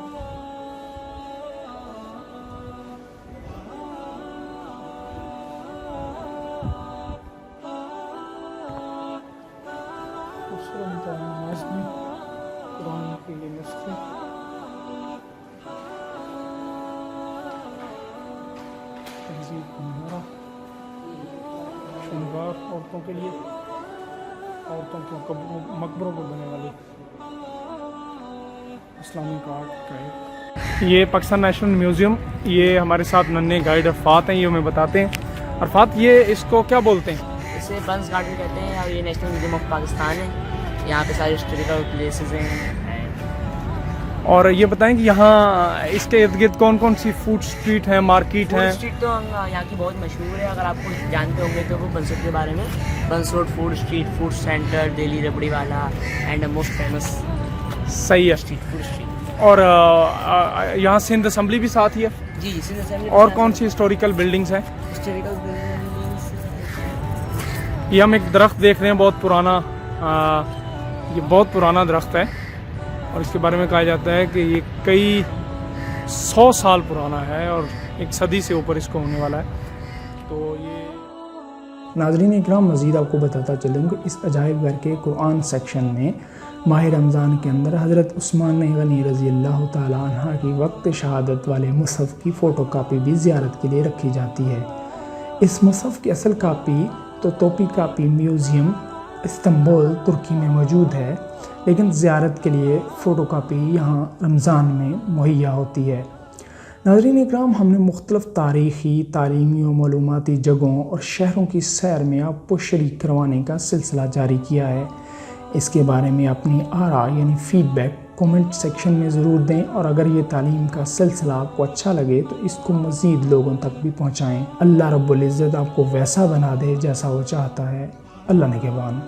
पुराने के लिए नुस्खे, तहजीब मुहारा, श्रृंगार औरतों के लिए, औरतों के मकबरों पर बने वाले इस्लामिक आर्ट का एक। ये पाकिस्तान नेशनल म्यूज़ियम, ये हमारे साथ नन्हे गाइड अरफात हैं, ये हमें बताते हैं। अरफात, ये इसको क्या बोलते हैं? इसे बंस गार्डन कहते हैं और ये नेशनल म्यूज़ियम ऑफ पाकिस्तान है। यहाँ पे सारे हिस्टोरिकल प्लेसेस हैं। और ये बताएं कि यहाँ इसके इर्द गिर्द कौन कौन सी फूड स्ट्रीट है, मार्केट है? स्ट्रीट तो यहाँ की बहुत मशहूर है, अगर आपको जानते होंगे तो वो बंस रोड के बारे में। बंस road food street, food centre, Delhi Rabri Wala and most famous सही है स्ट्रीट फूड स्ट्रीट। और यहाँ सिंध असम्बली भी साथ ही है। जी सिंध असेंबली। और कौन सी हिस्टोरिकल बिल्डिंग्स हैं? हिस्टोरिकल बिल्डिंग्स, ये हम एक दरख्त देख रहे हैं, बहुत पुराना, ये बहुत पुराना दरख्त है और इसके बारे में कहा जाता है कि ये कई 100 साल पुराना है और एक सदी से ऊपर इसको होने वाला है। तो ये नाज़रीन इकराम, मज़ीद आपको बताता चलूँगा, इस अजायब घर के कुरान सेक्शन में माह रमज़ान के अंदर हज़रत उस्मान गनी रज़ी अल्लाह ताला अन्हा की वक्त शहादत वाले मुसहफ़ की फ़ोटो कापी भी ज़ियारत के लिए रखी जाती है। इस मुसहफ़ की असल कापी तो तोपी कापी म्यूज़ियम इस्तांबुल तुर्की में मौजूद है, लेकिन ज़ियारत के लिए फ़ोटो कापी यहाँ रमज़ान में मुहैया होती है। नाज़रीन इकराम, हमने मुख्तलिफ़ तारीख़ी, तालीमी और मालूमाती जगहों और शहरों की सैर में आपको शरीक करवाने का सिलसिला जारी किया है। इसके बारे में अपनी आरा यानी फ़ीडबैक कमेंट सेक्शन में ज़रूर दें और अगर ये तालीम का सिलसिला आपको अच्छा लगे तो इसको मज़ीद लोगों तक भी पहुँचाएँ। अल्लाह रब्बुल इज़्ज़त आपको वैसा बना दे जैसा वो चाहता है। अल्लाह निगहबान।